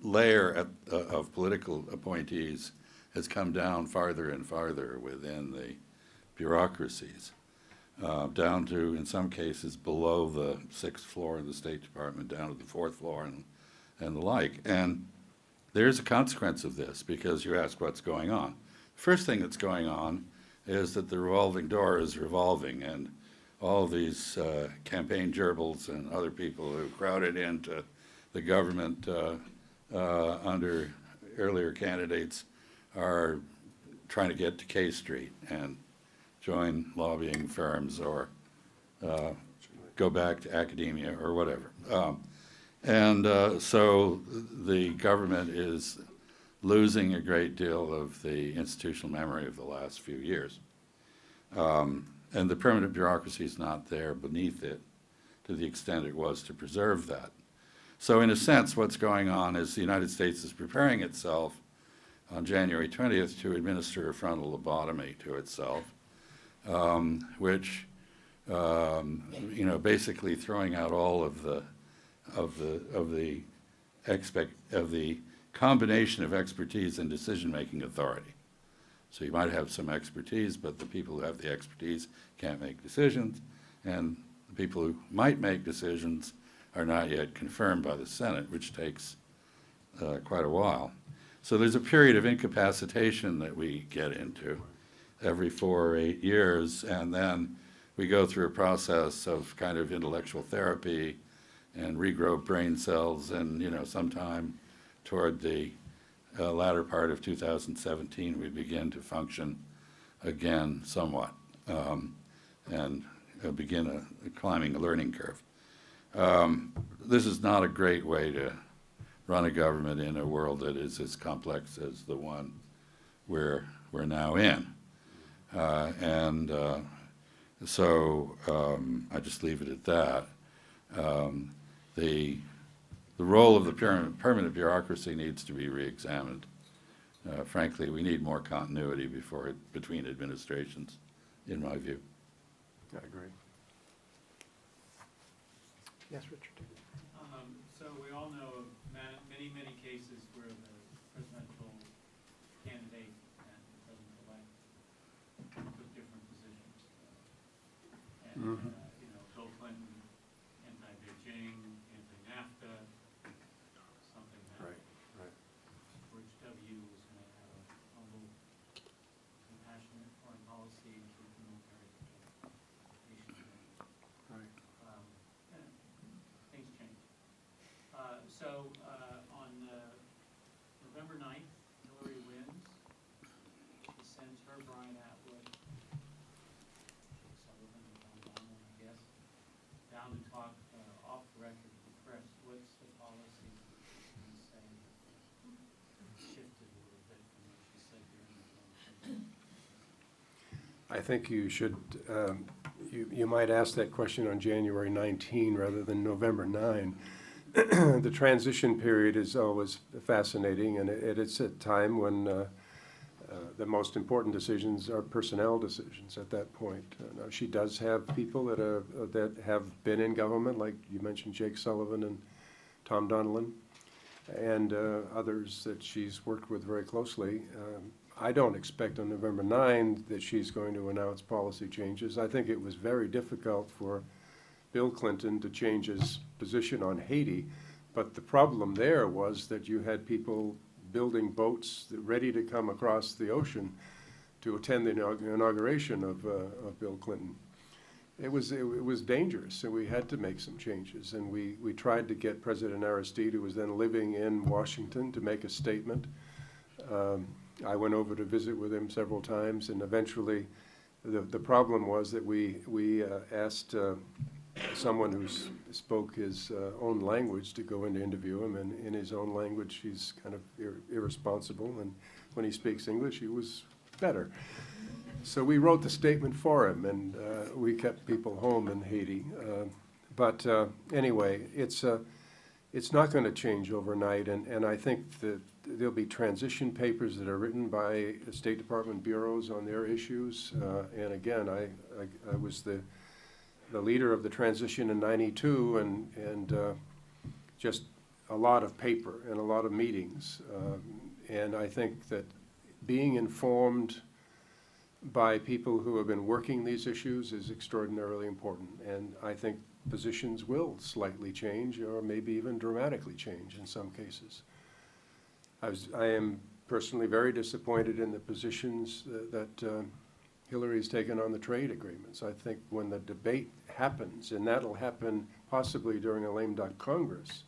layer of political appointees has come down farther and farther within the bureaucracies, down to, in some cases, below the 6th floor of the State Department, down to the 4th floor and the like. And there's a consequence of this, because you ask what's going on. First thing that's going on is that the revolving door is revolving, and all of these campaign gerbils and other people who crowded into the government under earlier candidates are trying to get to K Street and join lobbying firms or go back to academia or whatever. So the government is losing a great deal of the institutional memory of the last few years. And the permanent bureaucracy is not there beneath it to the extent it was to preserve that. So in a sense, what's going on is the United States is preparing itself on January 20th to administer a frontal lobotomy to itself, which, basically throwing out all of the combination of expertise and decision-making authority. So you might have some expertise, but the people who have the expertise can't make decisions, and the people who might make decisions are not yet confirmed by the Senate, which takes quite a while. So there's a period of incapacitation that we get into every 4 or 8 years, and then we go through a process of kind of intellectual therapy and regrow brain cells, and sometime toward the latter part of 2017, we begin to function again somewhat, and begin climbing a learning curve. This is not a great way to run a government in a world that is as complex as the one we're now in. So I just leave it at that. The role of the permanent bureaucracy needs to be reexamined. Frankly, we need more continuity between administrations, in my view. I agree. Yes, Richard. So we all know of many, many cases where the presidential candidate and the president-elect took different positions. Bill Clinton, anti-Beijing, anti-NAFTA, something that Right. George W. was going to have a humble, compassionate foreign policy and keep the military nation. Right. Things change. On November 9th, Hillary wins. She sends her Brian Atwood, Sullivan, and Tom Donilon, I guess, down to talk off the record to the press. What's the policy you say shifted a little bit from what she said during the campaign? I think you should, you might ask that question on January 19 rather than November 9. The transition period is always fascinating, and it's a time when the most important decisions are personnel decisions at that point. Now, she does have people that have been in government, like you mentioned, Jake Sullivan and Tom Donilon, and others that she's worked with very closely. I don't expect on November 9 that she's going to announce policy changes. I think it was very difficult for Bill Clinton to change his position on Haiti, but the problem there was that you had people building boats ready to come across the ocean to attend the inauguration of Bill Clinton. It was dangerous, and we had to make some changes. And we tried to get President Aristide, who was then living in Washington, to make a statement. I went over to visit with him several times, and eventually the problem was that we asked someone who spoke his own language to go in to interview him, and in his own language he's kind of irresponsible, and when he speaks English he was better. So we wrote the statement for him, and we kept people home in Haiti. Anyway, it's it's not going to change overnight, and I think that there'll be transition papers that are written by State Department bureaus on their issues. And again, I was the leader of the transition in '92, and just a lot of paper and a lot of meetings. And I think that being informed by people who have been working these issues is extraordinarily important. And I think positions will slightly change, or maybe even dramatically change in some cases. I am personally very disappointed in the positions that Hillary's taken on the trade agreements. I think when the debate happens, and that'll happen possibly during a lame duck Congress,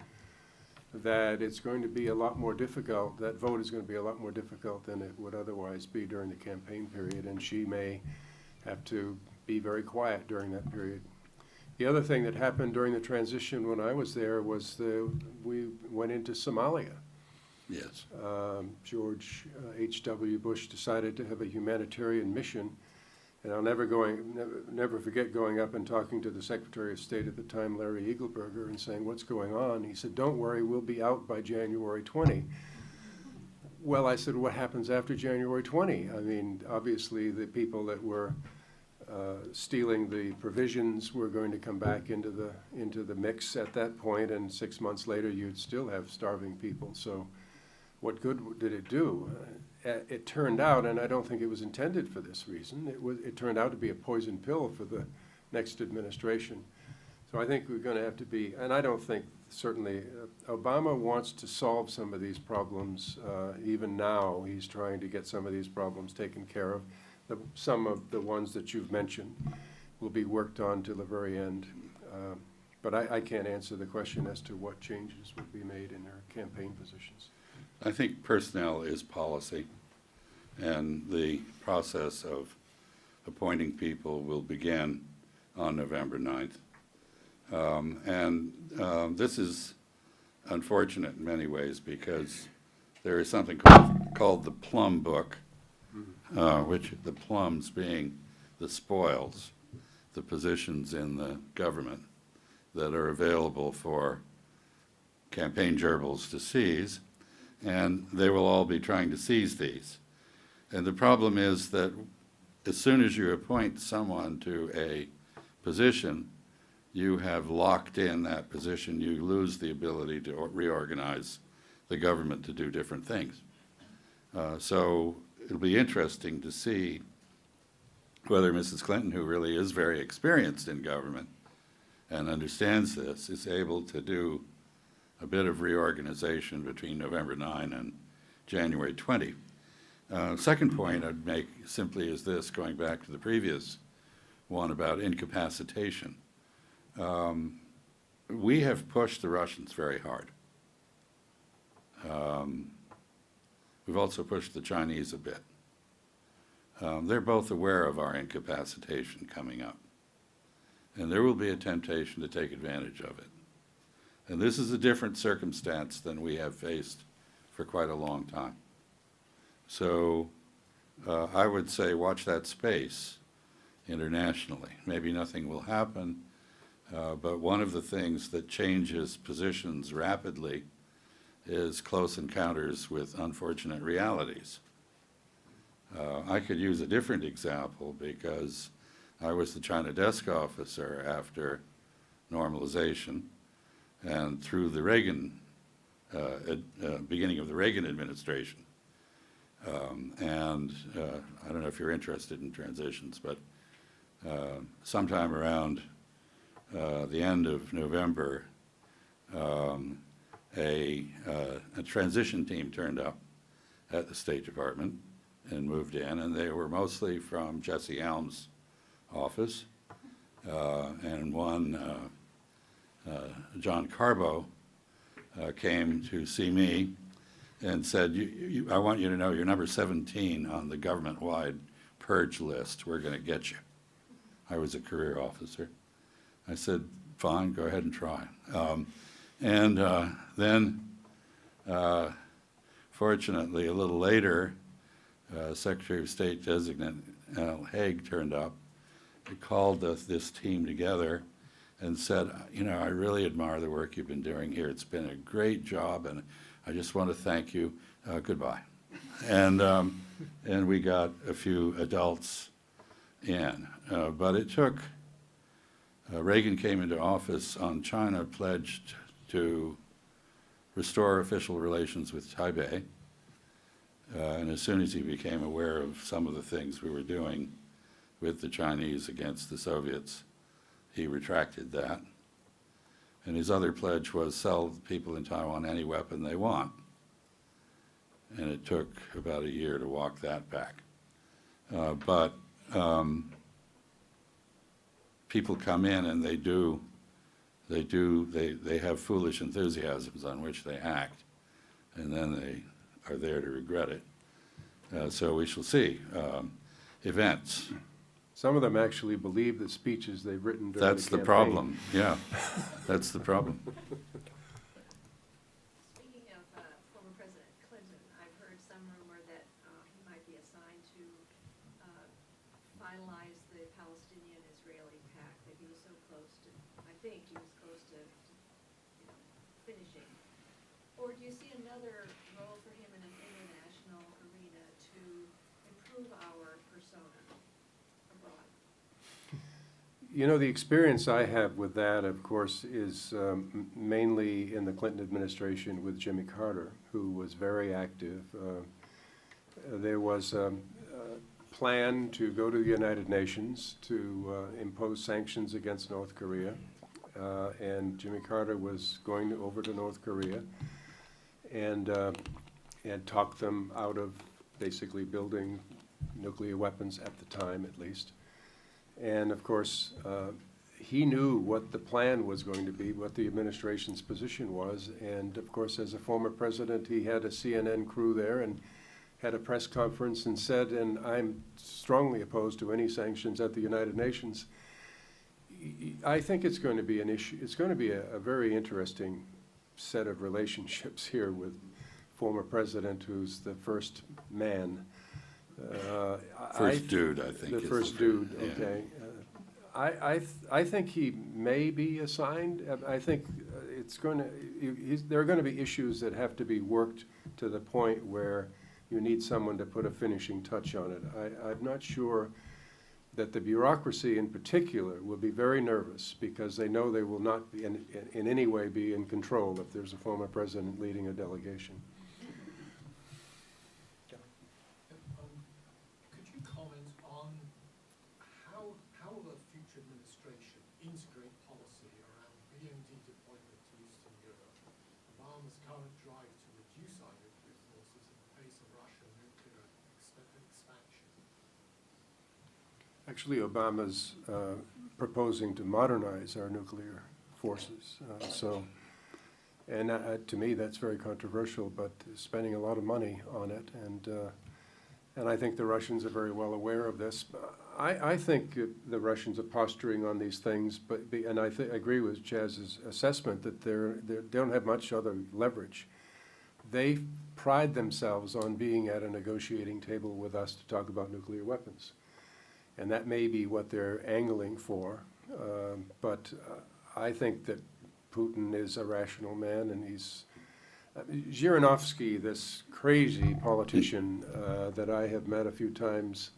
that it's going to be a lot more difficult, that vote is going to be a lot more difficult than it would otherwise be during the campaign period, and she may have to be very quiet during that period. The other thing that happened during the transition when I was there was we went into Somalia. Yes. George H.W. Bush decided to have a humanitarian mission, and I'll never forget going up and talking to the Secretary of State at the time, Larry Eagleburger, and saying, "What's going on?" He said, "Don't worry, we'll be out by January 20." Well, I said, what happens after January 20? I mean, obviously the people that were stealing the provisions were going to come back into the mix at that point, and 6 months later you'd still have starving people. So what good did it do? It turned out, and I don't think it was intended for this reason, it turned out to be a poison pill for the next administration. So I think we're going to have to be, and I don't think, certainly, Obama wants to solve some of these problems. Even now, he's trying to get some of these problems taken care of. Some of the ones that you've mentioned will be worked on till the very end. But I can't answer the question as to what changes would be made in their campaign positions. I think personnel is policy, and the process of appointing people will begin on November 9th. This is unfortunate in many ways because there is something called the Plum Book, which the plums being the spoils, the positions in the government that are available for campaign gerbils to seize, and they will all be trying to seize these. And the problem is that as soon as you appoint someone to a position, you have locked in that position. You lose the ability to reorganize the government to do different things. So it'll be interesting to see whether Mrs. Clinton, who really is very experienced in government and understands this, is able to do a bit of reorganization between November 9 and January 20. Second point I'd make simply is this, going back to the previous one about incapacitation. We have pushed the Russians very hard. We've also pushed the Chinese a bit. They're both aware of our incapacitation coming up, and there will be a temptation to take advantage of it. And this is a different circumstance than we have faced for quite a long time. So I would say watch that space internationally. Maybe nothing will happen, but one of the things that changes positions rapidly is close encounters with unfortunate realities. I could use a different example because I was the China desk officer after normalization, and through the Reagan, beginning of the Reagan administration. I don't know if you're interested in transitions, but sometime around the end of November, a transition team turned up at the State Department and moved in, and they were mostly from Jesse Helms' office, and one, John Carbo, came to see me and said, I want you to know you're number 17 on the government-wide purge list. We're going to get you. I was a career officer. I said, fine, go ahead and try. Then, fortunately, a little later, Secretary of State designate Al Haig turned up. He called this team together and said, you know, I really admire the work you've been doing here. It's been a great job, and I just want to thank you. Goodbye. And we got a few adults in. But it took, Reagan came into office on China, pledged to restore official relations with Taipei. And as soon as he became aware of some of the things we were doing with the Chinese against the Soviets, he retracted that. And his other pledge was sell people in Taiwan any weapon they want. And it took about a year to walk that back. But people come in and they have foolish enthusiasms on which they act, and then they are there to regret it. So we shall see. Events. Some of them actually believe the speeches they've written during That's the the campaign. problem, yeah. That's the problem. Speaking of former President Clinton, I've heard some rumor that he might be assigned to finalize the Palestinian-Israeli pact, that he was so close to, I think he was close to finishing. Or do you see another role for him in an international arena to improve our persona abroad? You know, the experience I have with that, of course, is mainly in the Clinton administration with Jimmy Carter, who was very active. There was a plan to go to the United Nations to impose sanctions against North Korea. And Jimmy Carter was going over to North Korea and talk them out of basically building nuclear weapons at the time, at least. And of course, he knew what the plan was going to be, what the administration's position was. And of course, as a former president, he had a CNN crew there and had a press conference and said, and I'm strongly opposed to any sanctions at the United Nations. I think it's going to be an issue. It's going to be a very interesting set of relationships here with former president who's the first man. First dude, I think. The is first dude, yeah. okay. I think he may be assigned. I think it's going to, there are going to be issues that have to be worked to the point where you need someone to put a finishing touch on it. I'm not sure that the bureaucracy in particular will be very nervous because they know they will not be in any way be in control if there's a former president leading a delegation. Could you comment on how will the future administration integrate policy around BMD deployment to Eastern Europe, Obama's current drive to reduce our nuclear forces in the face of Russian nuclear expansion? Actually, Obama's proposing to modernize our nuclear forces. And to me, that's very controversial, but spending a lot of money on it. And I think the Russians are very well aware of this. I think the Russians are posturing on these things, and I agree with Chaz's assessment that they don't have much other leverage. They pride themselves on being at a negotiating table with us to talk about nuclear weapons. And that may be what they're angling for, but I think that Putin is a rational man, and he's Zhirinovsky, this crazy politician that I have met a few times,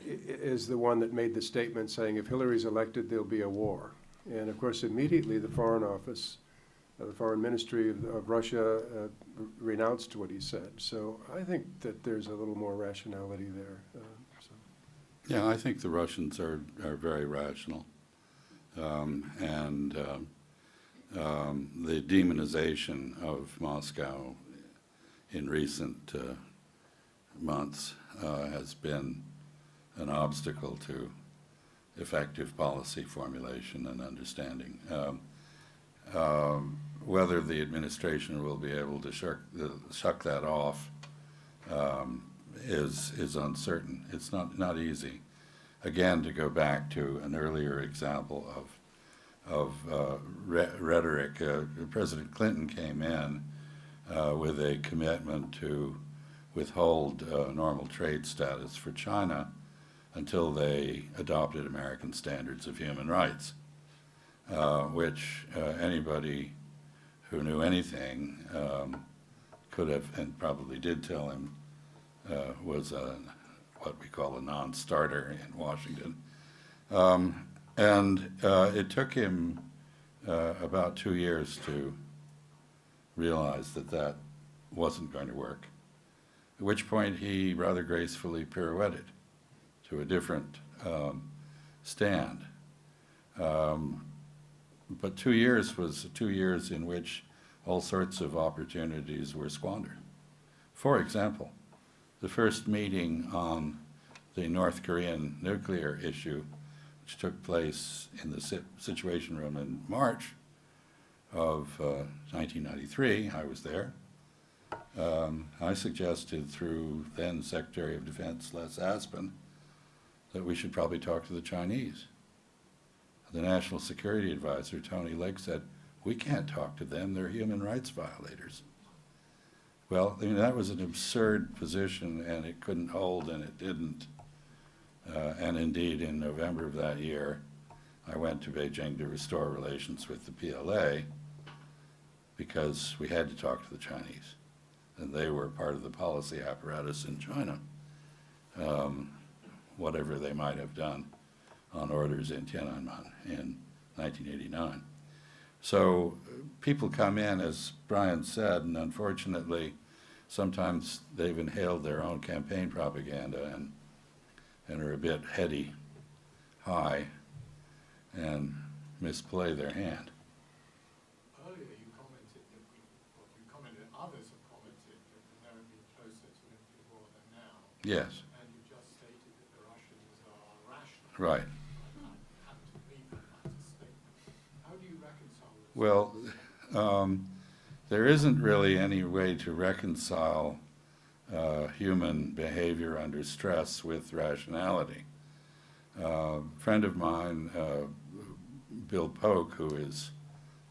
is the one that made the statement saying, if Hillary's elected, there'll be a war. And of course, immediately the Foreign Office, the Foreign Ministry of Russia renounced what he said. So I think that there's a little more rationality there. Yeah, I think the Russians are very rational. The demonization of Moscow in recent months has been an obstacle to effective policy formulation and understanding. Whether the administration will be able to shuck that off is uncertain. It's not easy. Again, to go back to an earlier example of rhetoric, President Clinton came in with a commitment to withhold normal trade status for China until they adopted American standards of human rights. which anybody who knew anything could have, and probably did tell him, was what we call a non-starter in Washington. And it took him about 2 years to realize that that wasn't going to work, at which point he rather gracefully pirouetted to a different stand. But 2 years was 2 years in which all sorts of opportunities were squandered. For example, the first meeting on the North Korean nuclear issue, which took place in the Situation Room in March of 1993, I was there. I suggested through then Secretary of Defense Les Aspin that we should probably talk to the Chinese. The National Security Advisor, Tony Lake, said, we can't talk to them, they're human rights violators. Well, I mean, that was an absurd position, and it couldn't hold, and it didn't. And indeed, in November of that year, I went to Beijing to restore relations with the PLA because we had to talk to the Chinese, and they were part of the policy apparatus in China, whatever they might have done on orders in Tiananmen in 1989. So people come in, as Brian said, and unfortunately, sometimes they've inhaled their own campaign propaganda and are a bit heady, high, and misplay their hand. Earlier you commented that you commented, others have commented that we've never been closer to nuclear war than now. Yes, And you just stated that the Russians are rational. right. I happen to believe that statement. How do you reconcile this? Well, there isn't really any way to reconcile human behavior under stress with rationality. A friend of mine, Bill Polk, who is,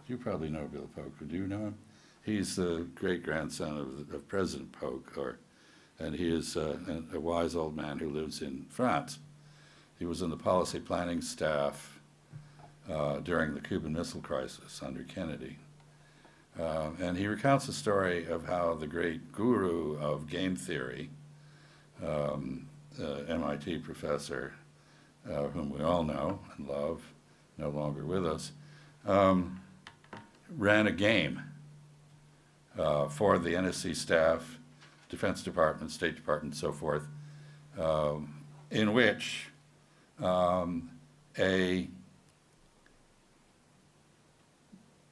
you probably know Bill Polk, do you know him? He's the great-grandson of President Polk, and he is a wise old man who lives in France. He was in the policy planning staff during the Cuban Missile Crisis under Kennedy. And he recounts the story of how the great guru of game theory, MIT professor, whom we all know and love, no longer with us, ran a game for the NSC staff, Defense Department, State Department, and so forth, in which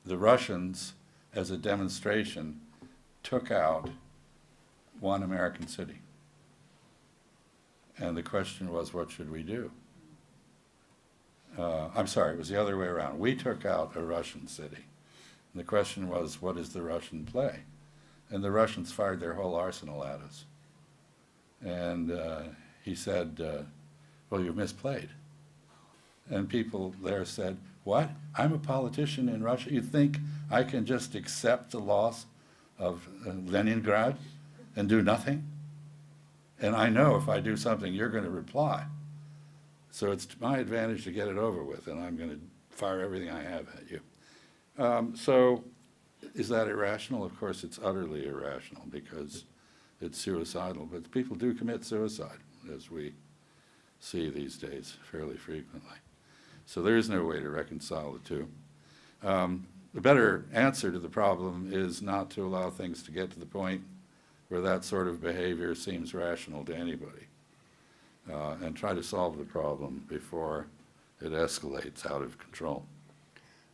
the Russians, as a demonstration, took out one American city. And the question was, what should we do? I'm sorry, it was the other way around. We took out a Russian city. And the question was, what is the Russian play? And the Russians fired their whole arsenal at us. And he said, well, you've misplayed. And people there said, what? I'm a politician in Russia. You think I can just accept the loss of Leningrad and do nothing? And I know if I do something, you're going to reply. So it's to my advantage to get it over with, and I'm going to fire everything I have at you. So is that irrational? Of course, it's utterly irrational because it's suicidal. But people do commit suicide, as we see these days fairly frequently. So there is no way to reconcile the two. The better answer to the problem is not to allow things to get to the point where that sort of behavior seems rational to anybody, and try to solve the problem before it escalates out of control.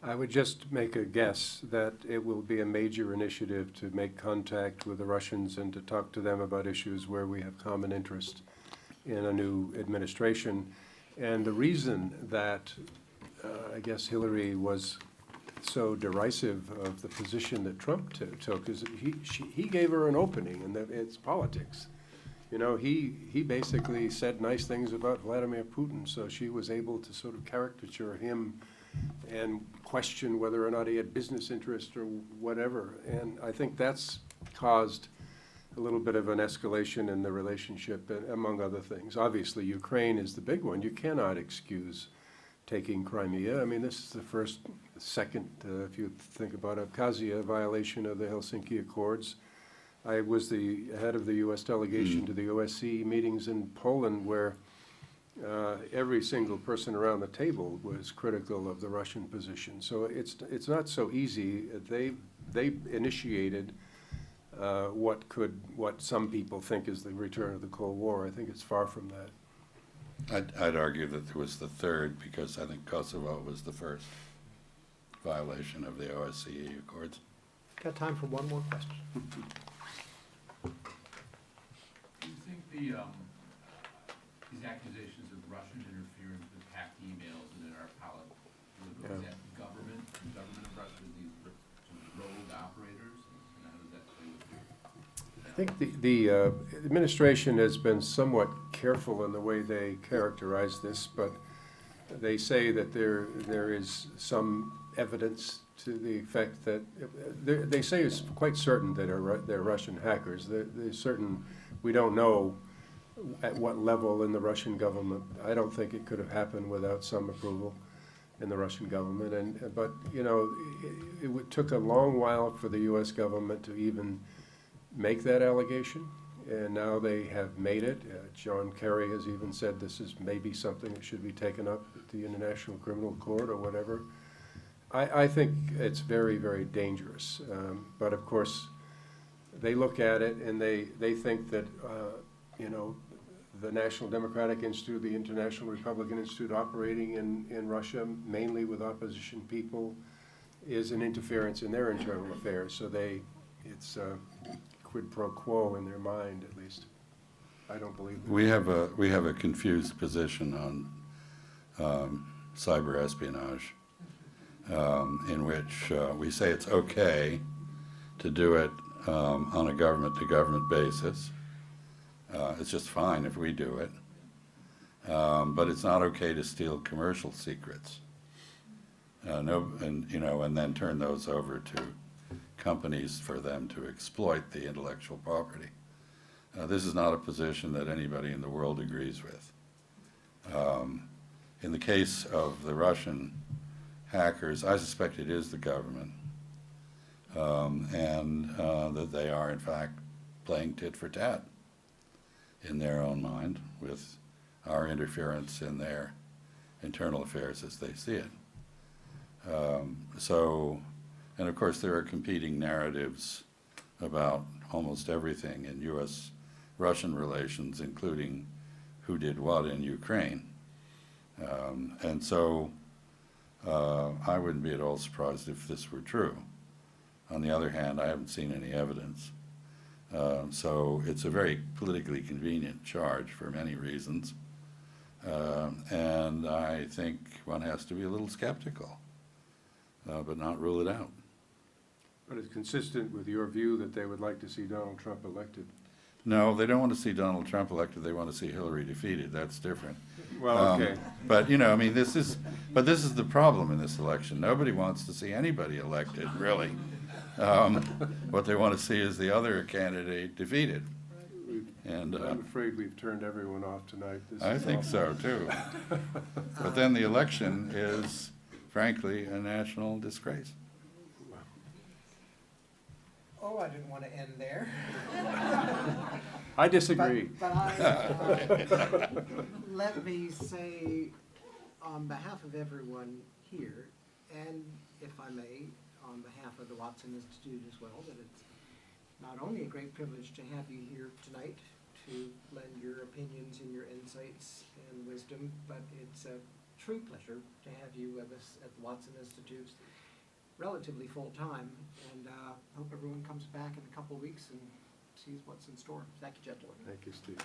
I would just make a guess that it will be a major initiative to make contact with the Russians and to talk to them about issues where we have common interest in a new administration. And the reason that I guess Hillary was so derisive of the position that Trump took is that he gave her an opening, and it's politics. You know, he basically said nice things about Vladimir Putin, so she was able to sort of caricature him and question whether or not he had business interest or whatever. And I think that's caused a little bit of an escalation in the relationship, among other things. Obviously, Ukraine is the big one. You cannot excuse taking Crimea. I mean, this is the first, second, if you think about Abkhazia, violation of the Helsinki Accords. I was the head of the U.S. delegation to the OSCE meetings in Poland, where every single person around the table was critical of the Russian position. So it's not so easy. They initiated what some people think is the return of the Cold War. I think it's far from that. I'd argue that it was the third, because I think Kosovo was the first violation of the OSCE Accords. Got time for one more question. Do you think these accusations of Russian interference with hacked emails and in our Yeah. is that the government of Russia, these sort of rogue operators? And how does that play with you? I think the administration has been somewhat careful in the way they characterize this, but they say that there is some evidence to the effect that, they say it's quite certain that they're Russian hackers. They're certain, we don't know at what level in the Russian government. I don't think it could have happened without some approval in the Russian government. But, you know, it took a long while for the U.S. government to even make that allegation, and now they have made it. John Kerry has even said this is maybe something that should be taken up at the International Criminal Court or whatever. I think it's very, very dangerous. But of course, they look at it and they think that, you know, the National Democratic Institute, the International Republican Institute operating in Russia, mainly with opposition people, is an interference in their internal affairs. So it's quid pro quo in their mind, at least. I don't believe that. We have a confused position on cyber espionage, in which we say it's okay to do it on a government-to-government basis. It's just fine if we do it, but it's not okay to steal commercial secrets. And then turn those over to companies for them to exploit the intellectual property. This is not a position that anybody in the world agrees with. In the case of the Russian hackers, I suspect it is the government, and that they are in fact playing tit for tat in their own mind with our interference in their internal affairs as they see it. And of course there are competing narratives about almost everything in U.S.-Russian relations, including who did what in Ukraine. And so I wouldn't be at all surprised if this were true. On the other hand, I haven't seen any evidence. So it's a very politically convenient charge for many reasons. And I think one has to be a little skeptical, but not rule it out. But it's consistent with your view that they would like to see Donald Trump elected. No, they don't want to see Donald Trump elected. They want to see Hillary defeated. That's different. Well, okay. But, you know, I mean, this is the problem in this election. Nobody wants to see anybody elected, really. What they want to see is the other candidate defeated. And I'm afraid we've turned everyone off tonight. This I is think awful. so, too. But then the election is, frankly, a national disgrace. Oh, I didn't want to end there. I disagree. But let me say, on behalf of everyone here, and if I may, on behalf of the Watson Institute as well, that it's not only a great privilege to have you here tonight to lend your opinions and your insights and wisdom, but it's a true pleasure to have you with us at the Watson Institute relatively full-time, and hope everyone comes back in a couple of weeks and sees what's in store. Thank you, gentlemen. Thank you, Steve.